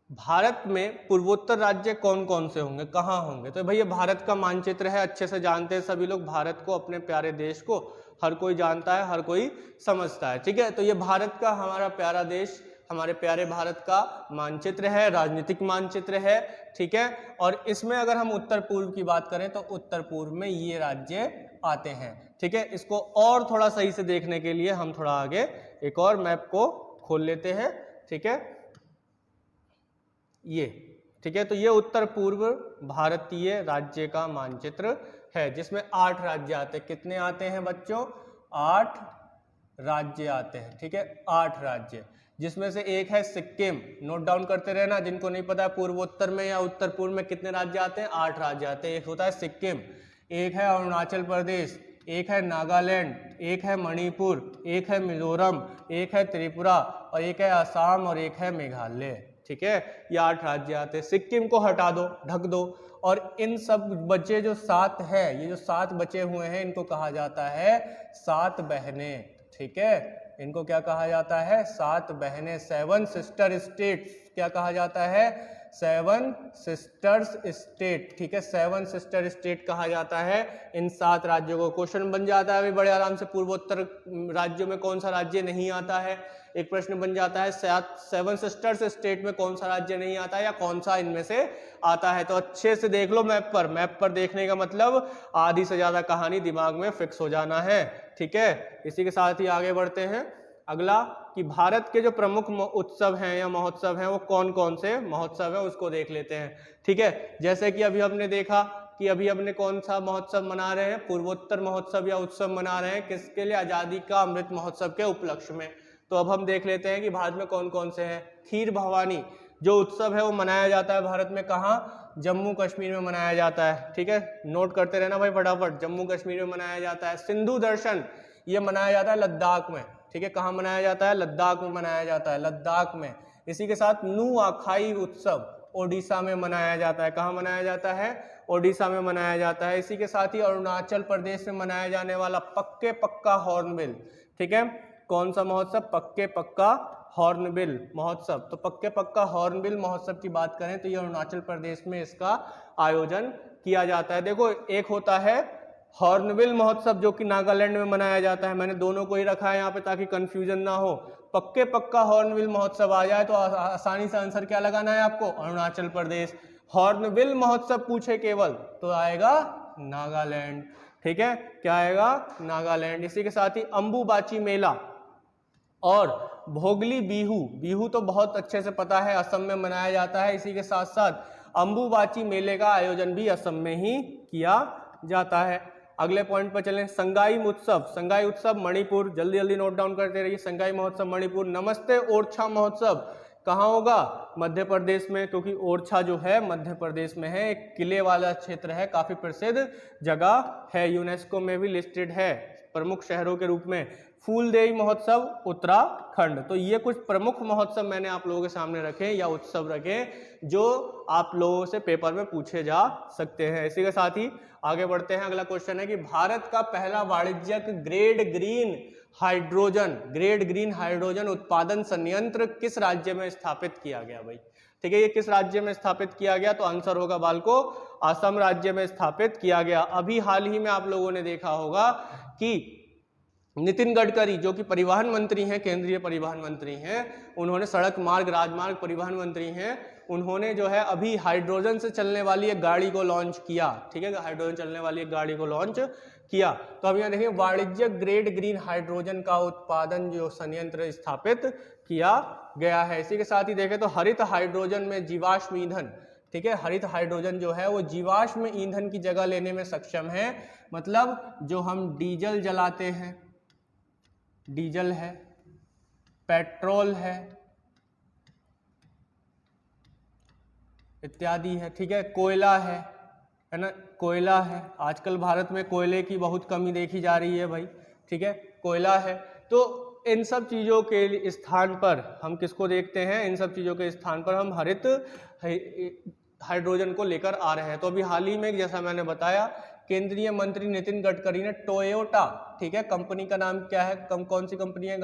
भारत में पूर्वोत्तर राज्य कौन कौन से होंगे, कहाँ होंगे? तो भैया भारत का मानचित्र है, अच्छे से जानते हैं सभी लोग भारत को, अपने प्यारे देश को हर कोई जानता है, हर कोई समझता है, ठीक है। तो ये भारत का, हमारा प्यारा देश, हमारे प्यारे भारत का मानचित्र है, राजनीतिक मानचित्र है, ठीक है। और इसमें अगर हम उत्तर पूर्व की बात करें तो उत्तर पूर्व में ये राज्य आते हैं, ठीक है। इसको और थोड़ा सही से देखने के लिए हम थोड़ा आगे एक और मैप को खोल लेते हैं, ठीक है। ये, ठीक है। तो ये उत्तर पूर्व भारतीय राज्य का मानचित्र है, जिसमें 8 राज्य आते हैं। कितने आते हैं बच्चों? 8 राज्य आते हैं, ठीक है। 8 राज्य, जिसमें से एक है सिक्किम। नोट डाउन करते रहना, जिनको नहीं पता है पूर्वोत्तर में या उत्तर पूर्व में कितने राज्य आते हैं, 8 राज्य आते हैं। एक होता है सिक्किम, एक है अरुणाचल प्रदेश, एक है नागालैंड, एक है मणिपुर, एक है मिजोरम, एक है त्रिपुरा, और एक है असम, और एक है मेघालय, ठीक है। ये 8 राज्य आते हैं। सिक्किम को हटा दो, ढक दो, और इन सब बचे जो 7 है, ये जो 7 बचे हुए हैं, इनको कहा जाता है 7 बहनें, ठीक है। इनको क्या कहा जाता है? 7 बहनें, 7 सिस्टर स्टेट्स। क्या कहा जाता है? 7 सिस्टर्स स्टेट। ठीक है, 7 सिस्टर स्टेट कहा जाता है इन 7 राज्यों को। क्वेश्चन बन जाता है अभी बड़े आराम से, पूर्वोत्तर राज्यों में कौन सा राज्य नहीं आता है? एक प्रश्न बन जाता है 7 सिस्टर्स स्टेट में कौन सा राज्य नहीं आता है, या कौन सा इनमें से आता है। तो अच्छे से देख लो मैप पर। मैप पर देखने का मतलब आधी से ज्यादा कहानी दिमाग में फिक्स हो जाना है। ठीक है, इसी के साथ ही आगे बढ़ते हैं। अगला कि भारत के जो प्रमुख उत्सव हैं या महोत्सव हैं वो कौन कौन से महोत्सव हैं उसको देख लेते हैं। ठीक है, जैसे कि अभी हमने देखा कि अभी हमने कौन सा महोत्सव मना रहे हैं? पूर्वोत्तर महोत्सव या उत्सव मना रहे हैं। किसके लिए? आजादी का अमृत महोत्सव के उपलक्ष्य में। तो अब हम देख लेते हैं कि भारत में कौन कौन से हैं। खीर भवानी जो उत्सव है वो मनाया जाता है भारत में कहाँ? जम्मू कश्मीर में मनाया जाता है। ठीक है, नोट करते रहना भाई फटाफट। जम्मू कश्मीर में मनाया जाता है। सिंधु दर्शन ये मनाया जाता है लद्दाख में। ठीक है, कहाँ मनाया जाता है? लद्दाख में मनाया जाता है, लद्दाख में। इसी के साथ नुआखाई उत्सव ओडिशा में मनाया जाता है। कहाँ मनाया जाता है? ओडिशा में मनाया जाता है। इसी के साथ ही अरुणाचल प्रदेश में मनाया जाने वाला पक्के पक्का हॉर्नबिल। ठीक है, कौन सा महोत्सव? पक्के पक्का हॉर्नबिल महोत्सव। तो पक्के पक्का हॉर्नबिल महोत्सव की बात करें तो ये अरुणाचल प्रदेश में इसका आयोजन किया जाता है। देखो, एक होता है हॉर्नबिल महोत्सव जो कि नागालैंड में मनाया जाता है। मैंने दोनों को ही रखा है यहाँ पे ताकि कंफ्यूजन ना हो। पक्के पक्का हॉर्नबिल महोत्सव आ जाए तो आसानी से आंसर क्या लगाना है आपको? अरुणाचल प्रदेश। हॉर्नबिल महोत्सव पूछे केवल तो आएगा नागालैंड। ठीक है, क्या आएगा? नागालैंड। इसी के साथ ही अंबुबाची मेला और भोगली बिहू, बिहू तो बहुत अच्छे से पता है असम में मनाया जाता है। इसी के साथ साथ अंबुबाची मेले का आयोजन भी असम में ही किया जाता है। अगले पॉइंट पर चलें। संगाई उत्सव, संगाई उत्सव मणिपुर, जल्दी जल्दी नोट डाउन करते रहिए। संगाई महोत्सव मणिपुर। नमस्ते ओरछा महोत्सव कहाँ होगा? मध्य प्रदेश में, क्योंकि ओरछा जो है मध्य प्रदेश में है, एक किले वाला क्षेत्र है, काफी प्रसिद्ध जगह है, यूनेस्को में भी लिस्टेड है प्रमुख शहरों के रूप में। फूलदेई महोत्सव उत्तराखंड। तो ये कुछ प्रमुख महोत्सव मैंने आप लोगों के सामने रखे या उत्सव रखे जो आप लोगों से पेपर में पूछे जा सकते हैं। इसी के साथ ही आगे बढ़ते हैं। अगला क्वेश्चन है कि भारत का पहला वाणिज्यिक ग्रेड ग्रीन हाइड्रोजन उत्पादन संयंत्र किस राज्य में स्थापित किया गया भाई? ठीक है, ये किस राज्य में स्थापित किया गया? तो आंसर होगा बालको असम राज्य में स्थापित किया गया। अभी हाल ही में आप लोगों ने देखा होगा कि नितिन गडकरी जो कि परिवहन मंत्री हैं, केंद्रीय परिवहन मंत्री हैं, उन्होंने सड़क मार्ग राजमार्ग परिवहन मंत्री हैं, उन्होंने जो है अभी हाइड्रोजन से चलने वाली एक गाड़ी को लॉन्च किया। ठीक है, हाइड्रोजन चलने वाली एक गाड़ी को लॉन्च किया। तो अब यहाँ देखिए वाणिज्यिक ग्रेड ग्रीन हाइड्रोजन का उत्पादन जो संयंत्र स्थापित किया गया है। इसी के साथ ही देखें तो हरित हाइड्रोजन में जीवाश्म ईंधन, ठीक है, हरित हाइड्रोजन जो है वो जीवाश्म ईंधन की जगह लेने में सक्षम है। मतलब जो हम डीजल जलाते हैं, डीजल है, पेट्रोल है इत्यादि है, ठीक है, कोयला है ना, कोयला है। आजकल भारत में कोयले की बहुत कमी देखी जा रही है भाई। ठीक है, कोयला है। तो इन सब चीज़ों के स्थान पर हम किसको देखते हैं? इन सब चीज़ों के स्थान पर हम हरित हाइड्रोजन को लेकर आ रहे हैं। तो अभी हाल ही में जैसा मैंने बताया केंद्रीय मंत्री नितिन गडकरी ने टोयोटा, ठीक है, कंपनी का नाम क्या है? कौन सी कंपनी है?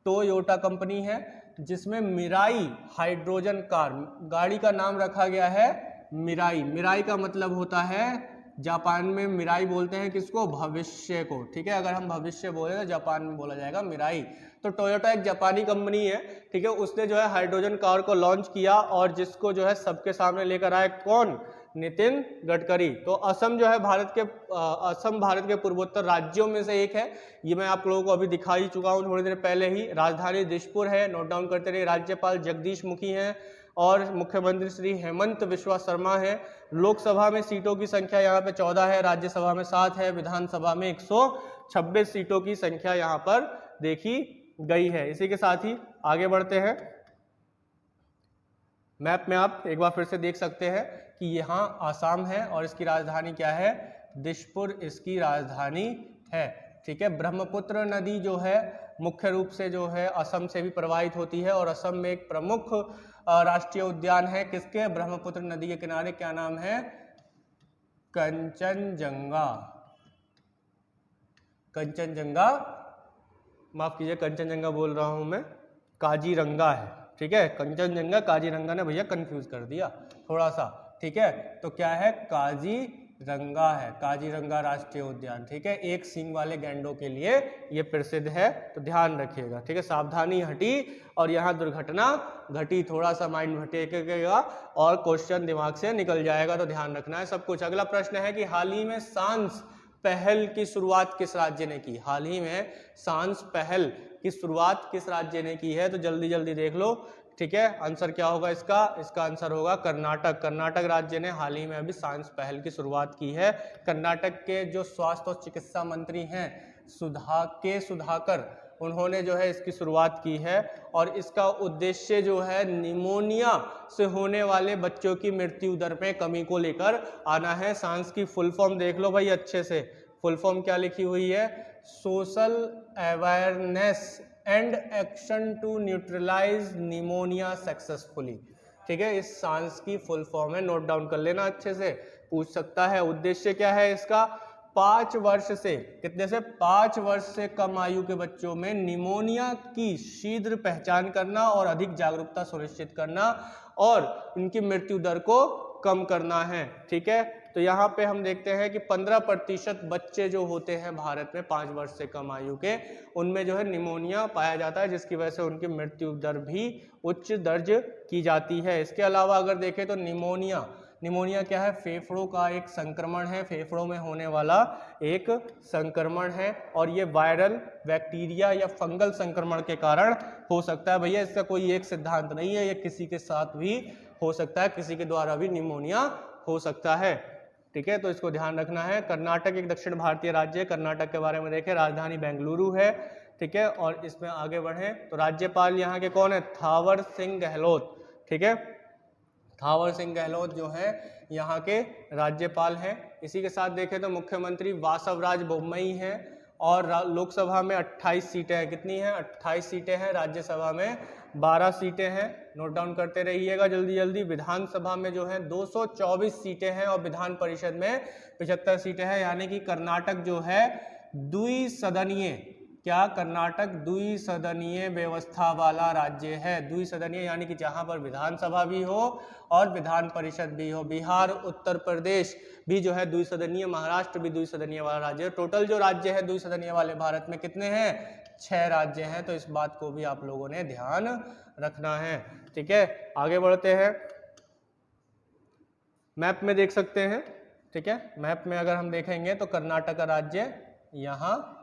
टोयोटा कंपनी है, जिसमें मिराई हाइड्रोजन कार, गाड़ी का नाम रखा गया है मिराई। मिराई का मतलब होता है, जापान में मिराई बोलते हैं किसको? भविष्य को। ठीक है, अगर हम भविष्य बोले तो जापान में बोला जाएगा मिराई। तो टोयोटा एक जापानी कंपनी है, ठीक है, उसने जो है हाइड्रोजन कार को लॉन्च किया और जिसको जो है सबके सामने लेकर आए कौन? नितिन गडकरी। तो असम जो है असम भारत के पूर्वोत्तर राज्यों में से एक है। ये मैं आप लोगों को अभी दिखा ही चुका हूँ थोड़ी देर पहले ही। राजधानी दिसपुर है, नोट डाउन करते रहिए। राज्यपाल जगदीश मुखी हैं और मुख्यमंत्री श्री हेमंत बिश्वा शर्मा है। लोकसभा में सीटों की संख्या यहाँ पे 14 है, राज्यसभा में 7 है, विधानसभा में 126 सीटों की संख्या यहाँ पर देखी गई है। इसी के साथ ही आगे बढ़ते हैं। मैप में आप एक बार फिर से देख सकते हैं कि यहाँ आसाम है और इसकी राजधानी क्या है? दिसपुर इसकी राजधानी है। ठीक है, ब्रह्मपुत्र नदी जो है मुख्य रूप से जो है असम से भी प्रवाहित होती है और असम में एक प्रमुख राष्ट्रीय उद्यान है किसके? ब्रह्मपुत्र नदी के किनारे। क्या नाम है? कंचनजंगा, कंचनजंगा माफ कीजिए कंचनजंगा बोल रहा हूँ मैं, काजीरंगा है, ठीक है। कंचनजंगा काजीरंगा ने भैया कंफ्यूज कर दिया थोड़ा सा, ठीक है। तो क्या है, काजीरंगा है, काजीरंगा राष्ट्रीय उद्यान, ठीक है। एक सींग वाले गैंडों के लिए ये प्रसिद्ध है, तो ध्यान रखिएगा, ठीक है। सावधानी हटी और यहाँ दुर्घटना घटी, थोड़ा सा माइंड भटकेगा और क्वेश्चन दिमाग से निकल जाएगा, तो ध्यान रखना है सब कुछ। अगला प्रश्न है कि हाल ही में सांस पहल की शुरुआत किस राज्य ने की? हाल ही में सांस पहल की शुरुआत किस राज्य ने की है? तो जल्दी जल्दी देख लो, ठीक है। आंसर क्या होगा इसका? इसका आंसर होगा कर्नाटक। कर्नाटक राज्य ने हाल ही में अभी सांस पहल की शुरुआत की है। कर्नाटक के जो स्वास्थ्य और चिकित्सा मंत्री हैं सुधाकर, उन्होंने जो है इसकी शुरुआत की है और इसका उद्देश्य जो है निमोनिया से होने वाले बच्चों की मृत्यु दर में कमी को लेकर आना है। सांस की फुल फॉर्म देख लो भाई अच्छे से, फुल फॉर्म क्या लिखी हुई है? Social awareness and action to neutralise pneumonia successfully, ठीक है। इस सांस की फुल फॉर्म है, नोट डाउन कर लेना अच्छे से, पूछ सकता है। उद्देश्य क्या है इसका? 5 वर्ष से, कितने से? 5 वर्ष से कम आयु के बच्चों में निमोनिया की शीघ्र पहचान करना और अधिक जागरूकता सुनिश्चित करना और उनकी मृत्यु दर को कम करना है, ठीक है। तो यहाँ पे हम देखते हैं कि 15% बच्चे जो होते हैं भारत में 5 वर्ष से कम आयु के, उनमें जो है निमोनिया पाया जाता है, जिसकी वजह से उनकी मृत्यु दर भी उच्च दर्ज की जाती है। इसके अलावा अगर देखें तो निमोनिया क्या है? फेफड़ों का एक संक्रमण है, फेफड़ों में होने वाला एक संक्रमण है और ये वायरल, बैक्टीरिया या फंगल संक्रमण के कारण हो सकता है। भैया इसका कोई एक सिद्धांत नहीं है, ये किसी के साथ भी हो सकता है, किसी के द्वारा भी निमोनिया हो सकता है, ठीक है। तो इसको ध्यान रखना है। कर्नाटक एक दक्षिण भारतीय राज्य है। कर्नाटक के बारे में देखें, राजधानी बेंगलुरु है, ठीक है। और इसमें आगे बढ़े तो राज्यपाल यहाँ के कौन है? थावर सिंह गहलोत, ठीक है। थावर सिंह गहलोत जो है यहाँ के राज्यपाल हैं। इसी के साथ देखें तो मुख्यमंत्री वासवराज बोम्मई हैं और लोकसभा में 28 सीटें हैं। कितनी हैं? 28 सीटें हैं। राज्यसभा में 12 सीटें हैं। नोट डाउन करते रहिएगा जल्दी जल्दी। विधानसभा में जो है 224 सीटें हैं और विधान परिषद में 75 सीटें हैं, यानी कि कर्नाटक जो है द्विसदनीय, क्या कर्नाटक द्विसदनीय व्यवस्था वाला राज्य है। द्विसदनीय यानी कि जहां पर विधानसभा भी हो और विधान परिषद भी हो। बिहार, उत्तर प्रदेश भी जो है द्विसदनीय, महाराष्ट्र भी द्विसदनीय वाला राज्य है। टोटल जो राज्य है द्विसदनीय वाले भारत में कितने हैं? 6 राज्य हैं। तो इस बात को भी आप लोगों ने ध्यान रखना है, ठीक है। आगे बढ़ते हैं, मैप में देख सकते हैं, ठीक है। मैप में अगर हम देखेंगे तो कर्नाटक का राज्य यहाँ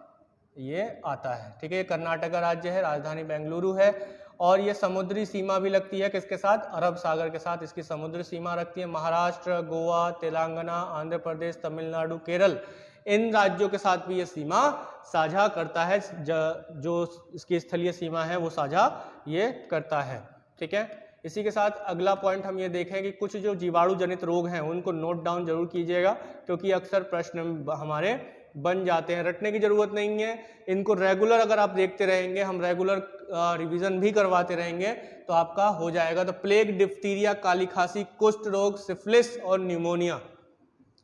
ये आता है, ठीक है। ये कर्नाटक का राज्य है, राजधानी बेंगलुरु है और ये समुद्री सीमा भी लगती है किसके साथ? अरब सागर के साथ इसकी समुद्री सीमा रखती है। महाराष्ट्र, गोवा, तेलंगाना, आंध्र प्रदेश, तमिलनाडु, केरल, इन राज्यों के साथ भी ये सीमा साझा करता है। जो इसकी स्थलीय सीमा है वो साझा ये करता है, ठीक है। इसी के साथ अगला पॉइंट हम ये देखें कि कुछ जो जीवाणु जनित रोग हैं उनको नोट डाउन जरूर कीजिएगा, क्योंकि अक्सर प्रश्न हमारे बन जाते हैं। रटने की जरूरत नहीं है, इनको रेगुलर अगर आप देखते रहेंगे, हम रेगुलर रिवीजन भी करवाते रहेंगे तो आपका हो जाएगा। तो प्लेग, डिप्थीरिया, काली खांसी, कुष्ठ रोग, सिफिलिस और न्यूमोनिया,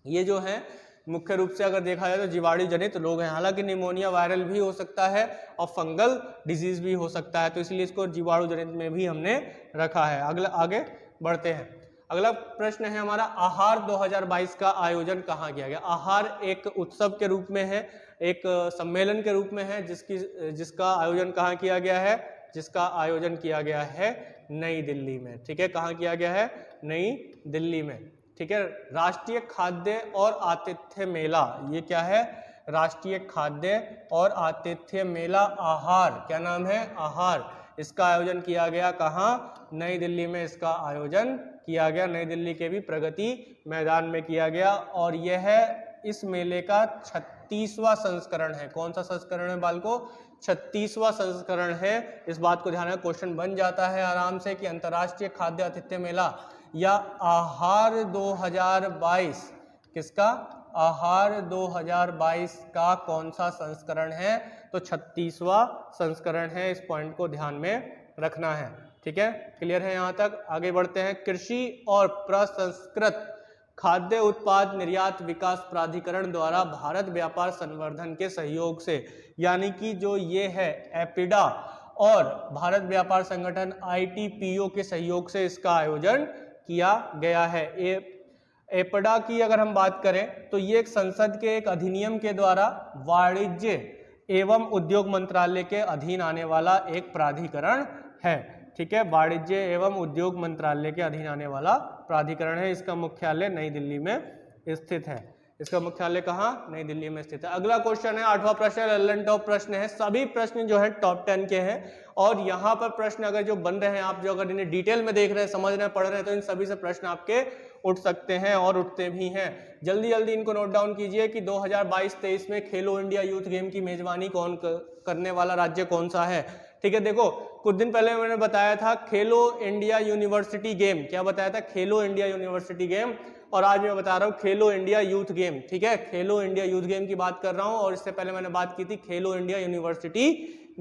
ये जो है मुख्य रूप से अगर देखा जाए तो जीवाणु जनित रोग हैं। हालांकि निमोनिया वायरल भी हो सकता है और फंगल डिजीज भी हो सकता है, तो इसलिए इसको जीवाणु जनित में भी हमने रखा है। अगला आगे बढ़ते हैं। अगला प्रश्न है हमारा, आहार 2022 का आयोजन कहाँ किया गया? आहार एक उत्सव के रूप में है, एक सम्मेलन के रूप में है, जिसका आयोजन कहाँ किया गया है? जिसका आयोजन किया गया है नई दिल्ली में, ठीक है। कहाँ किया गया है? नई दिल्ली में, ठीक है। राष्ट्रीय खाद्य और आतिथ्य मेला, ये क्या है? राष्ट्रीय खाद्य और आतिथ्य मेला आहार, क्या नाम है? आहार। इसका आयोजन किया गया कहाँ? नई दिल्ली में इसका आयोजन किया गया। नई दिल्ली के भी प्रगति मैदान में किया गया और यह इस मेले का 36वां संस्करण है। कौन सा संस्करण है बालको? 36वां संस्करण है। इस बात को ध्यान रखना, क्वेश्चन बन जाता है आराम से कि अंतर्राष्ट्रीय खाद्य आतिथ्य मेला या आहार 2022 किसका? आहार 2022 का कौन सा संस्करण है? तो 36वां संस्करण है। इस पॉइंट को ध्यान में रखना है, ठीक है। क्लियर है यहाँ तक? आगे बढ़ते हैं। कृषि और प्रसंस्कृत खाद्य उत्पाद निर्यात विकास प्राधिकरण द्वारा भारत व्यापार संवर्धन के सहयोग से, यानी कि जो ये है एपिडा और भारत व्यापार संगठन ITPO के सहयोग से इसका आयोजन किया गया है। एपिडा की अगर हम बात करें तो ये एक संसद के एक अधिनियम के द्वारा वाणिज्य एवं उद्योग मंत्रालय के अधीन आने वाला एक प्राधिकरण है। ठीक है, वाणिज्य एवं उद्योग मंत्रालय के अधीन आने वाला प्राधिकरण है। इसका मुख्यालय नई दिल्ली में स्थित है। इसका मुख्यालय कहाँ? नई दिल्ली में स्थित है। अगला क्वेश्चन है 8वां प्रश्न, लल्लन टॉप प्रश्न है। सभी प्रश्न जो है टॉप 10 के हैं और यहाँ पर प्रश्न अगर जो बन रहे हैं, आप जो अगर इन्हें डिटेल में देख रहे हैं, समझ रहे हैं, पढ़ रहे हैं, तो इन सभी से प्रश्न आपके उठ सकते हैं और उठते भी हैं। जल्दी जल्दी इनको नोट डाउन कीजिए कि 2022-23 में खेलो इंडिया यूथ गेम की मेजबानी करने वाला राज्य कौन सा है। ठीक है, देखो कुछ दिन पहले मैंने बताया था खेलो इंडिया यूनिवर्सिटी गेम। क्या बताया था? खेलो इंडिया यूनिवर्सिटी गेम। और आज मैं बता रहा हूँ खेलो इंडिया यूथ गेम। ठीक है, खेलो इंडिया यूथ गेम की बात कर रहा हूँ और इससे पहले मैंने बात की थी खेलो इंडिया यूनिवर्सिटी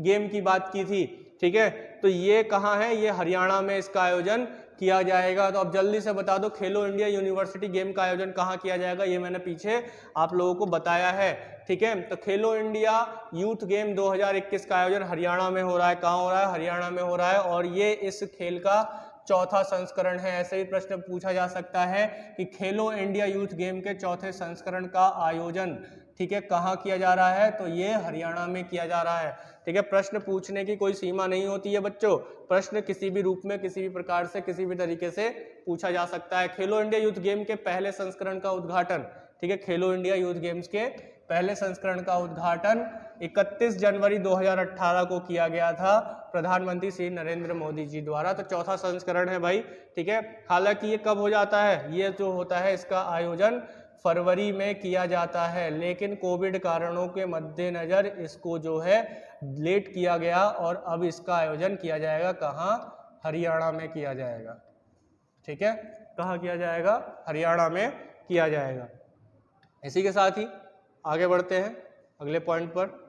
गेम की बात की थी। ठीक है, तो ये कहाँ है? ये हरियाणा में इसका आयोजन किया जाएगा। तो अब जल्दी से बता दो खेलो इंडिया यूनिवर्सिटी गेम का आयोजन कहाँ किया जाएगा? ये मैंने पीछे आप लोगों को बताया है। ठीक है, तो खेलो इंडिया यूथ गेम 2021 का आयोजन हरियाणा में हो रहा है। कहाँ हो रहा है? हरियाणा में हो रहा है और ये इस खेल का चौथा संस्करण है। ऐसे ही प्रश्न पूछा जा सकता है कि खेलो इंडिया यूथ गेम के चौथे संस्करण का आयोजन, ठीक है, कहाँ किया जा रहा है? तो ये हरियाणा में किया जा रहा है। ठीक है, प्रश्न पूछने की कोई सीमा नहीं होती है बच्चों। प्रश्न किसी भी रूप में, किसी भी प्रकार से, किसी भी तरीके से पूछा जा सकता है। खेलो इंडिया यूथ गेम के पहले संस्करण का उद्घाटन, ठीक है, खेलो इंडिया यूथ गेम्स के पहले संस्करण का उद्घाटन 31 जनवरी 2018 को किया गया था प्रधानमंत्री श्री नरेंद्र मोदी जी द्वारा। तो चौथा संस्करण है भाई। ठीक है, हालांकि ये कब हो जाता है? ये जो होता है इसका आयोजन फरवरी में किया जाता है, लेकिन कोविड कारणों के मद्देनजर इसको जो है लेट किया गया और अब इसका आयोजन किया जाएगा कहाँ? हरियाणा में किया जाएगा। ठीक है, कहाँ किया जाएगा? हरियाणा में किया जाएगा। इसी के साथ ही आगे बढ़ते हैं अगले पॉइंट पर।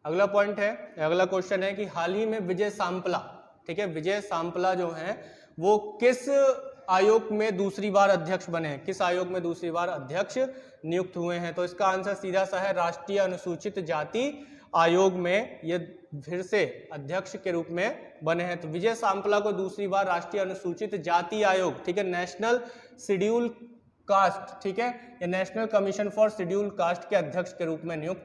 अगला पॉइंट है, अगला क्वेश्चन है कि हाल ही में विजय सांपला, ठीक है, विजय सांपला जो है वो किस आयोग में दूसरी बार अध्यक्ष बने हैं? किस आयोग में दूसरी बार अध्यक्ष नियुक्त हुए हैं? तो इसका आंसर सीधा सा है राष्ट्रीय अनुसूचित जाति आयोग में ये फिर से अध्यक्ष के रूप में बने हैं। तो विजय सांपला को दूसरी बार राष्ट्रीय अनुसूचित जाति आयोग, ठीक है, नेशनल शेड्यूल कास्ट, ठीक है, ये national commission for schedule caste के अध्यक्ष के रूप में नियुक्त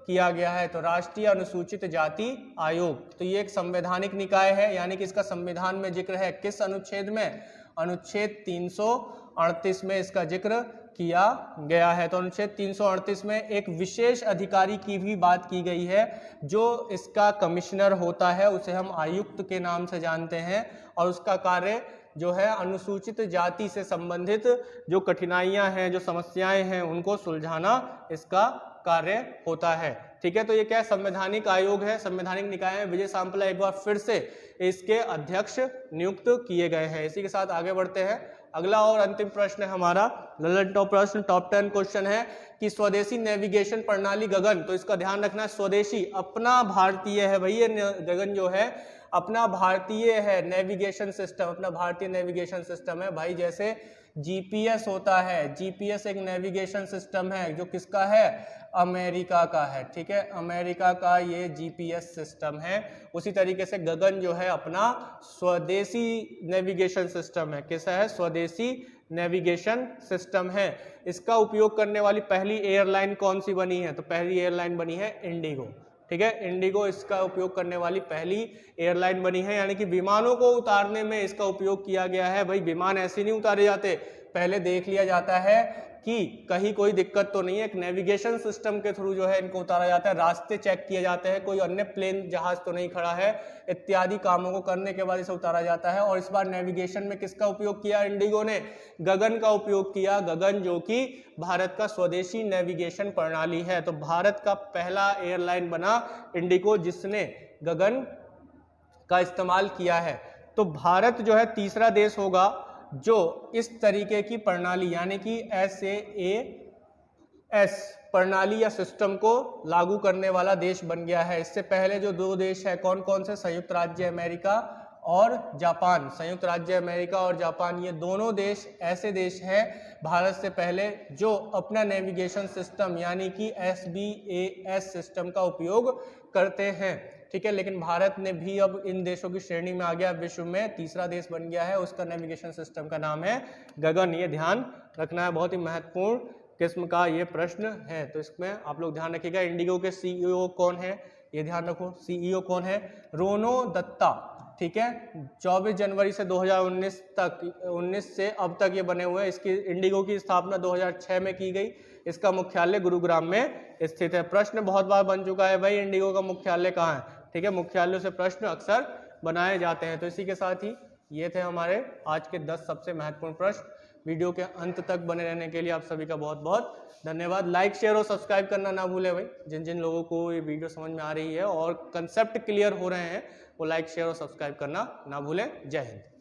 किया गया है। तो राष्ट्रीय अनुसूचित जाति आयोग, तो ये एक संवैधानिक निकाय है, यानी कि इसका संविधान में जिक्र है। किस अनुच्छेद में? अनुच्छेद 338 में इसका जिक्र किया गया है। तो अनुच्छेद 338 में एक विशेष अधिकारी की भी बात की गई है, जो इसका कमिश्नर होता है, उसे हम आयुक्त के नाम से जानते हैं और उसका कार्य जो है अनुसूचित जाति से संबंधित जो कठिनाइयां हैं, जो समस्याएं हैं, उनको सुलझाना इसका कार्य होता है। ठीक है, तो ये क्या संवैधानिक आयोग है, संवैधानिक निकाय है। विजय सांपला एक बार फिर से इसके अध्यक्ष नियुक्त किए गए हैं। इसी के साथ आगे बढ़ते हैं। अगला और अंतिम प्रश्न है हमारा ललन टॉप प्रश्न, टॉप 10 क्वेश्चन है कि स्वदेशी नेविगेशन प्रणाली गगन, तो इसका ध्यान रखना, स्वदेशी अपना भारतीय है भाई, ये गगन जो है अपना भारतीय है नेविगेशन सिस्टम, अपना भारतीय नेविगेशन सिस्टम है भाई। जैसे जीपीएस होता है, जीपीएस एक नेविगेशन सिस्टम है जो किसका है? अमेरिका का है। ठीक है, अमेरिका का ये जीपीएस सिस्टम है। उसी तरीके से गगन जो है अपना स्वदेशी नेविगेशन सिस्टम है। कैसा है? स्वदेशी नेविगेशन सिस्टम है। इसका उपयोग करने वाली पहली एयरलाइन कौन सी बनी है? तो पहली एयरलाइन बनी है इंडिगो। ठीक है, इंडिगो इसका उपयोग करने वाली पहली एयरलाइन बनी है, यानी कि विमानों को उतारने में इसका उपयोग किया गया है। भाई विमान ऐसे नहीं उतारे जाते, पहले देख लिया जाता है कि कहीं कोई दिक्कत तो नहीं है, एक नेविगेशन सिस्टम के थ्रू जो है इनको उतारा जाता है, रास्ते चेक किए जाते हैं, कोई अन्य प्लेन जहाज तो नहीं खड़ा है, इत्यादि कामों को करने के बाद इसे उतारा जाता है। और इस बार नेविगेशन में किसका उपयोग किया? इंडिगो ने गगन का उपयोग किया, गगन जो कि भारत का स्वदेशी नेविगेशन प्रणाली है। तो भारत का पहला एयरलाइन बना इंडिगो जिसने गगन का इस्तेमाल किया है। तो भारत जो है तीसरा देश होगा जो इस तरीके की प्रणाली यानी कि SAS प्रणाली या सिस्टम को लागू करने वाला देश बन गया है। इससे पहले जो दो देश है कौन कौन से? संयुक्त राज्य अमेरिका और जापान, संयुक्त राज्य अमेरिका और जापान, ये दोनों देश ऐसे देश हैं भारत से पहले जो अपना नेविगेशन सिस्टम यानी कि SBS सिस्टम का उपयोग करते हैं। ठीक है, लेकिन भारत ने भी अब इन देशों की श्रेणी में आ गया, विश्व में तीसरा देश बन गया है, उसका नेविगेशन सिस्टम का नाम है गगन। ये ध्यान रखना है, बहुत ही महत्वपूर्ण किस्म का ये प्रश्न है, तो इसमें आप लोग ध्यान रखिएगा। इंडिगो के CEO कौन है, ये ध्यान रखो, CEO कौन है, रोनो दत्ता। ठीक है, 24 जनवरी से 2019 से अब तक ये बने हुए हैं। इसकी इंडिगो की स्थापना 2006 में की गई। इसका मुख्यालय गुरुग्राम में स्थित है। प्रश्न बहुत बार बन चुका है भाई, इंडिगो का मुख्यालय कहाँ है। ठीक है, मुख्यालयों से प्रश्न अक्सर बनाए जाते हैं। तो इसी के साथ ही ये थे हमारे आज के 10 सबसे महत्वपूर्ण प्रश्न। वीडियो के अंत तक बने रहने के लिए आप सभी का बहुत बहुत धन्यवाद। लाइक, शेयर और सब्सक्राइब करना ना भूलें भाई। जिन जिन लोगों को ये वीडियो समझ में आ रही है और कंसेप्ट क्लियर हो रहे हैं, वो लाइक, शेयर और सब्सक्राइब करना ना भूलें। जय हिंद।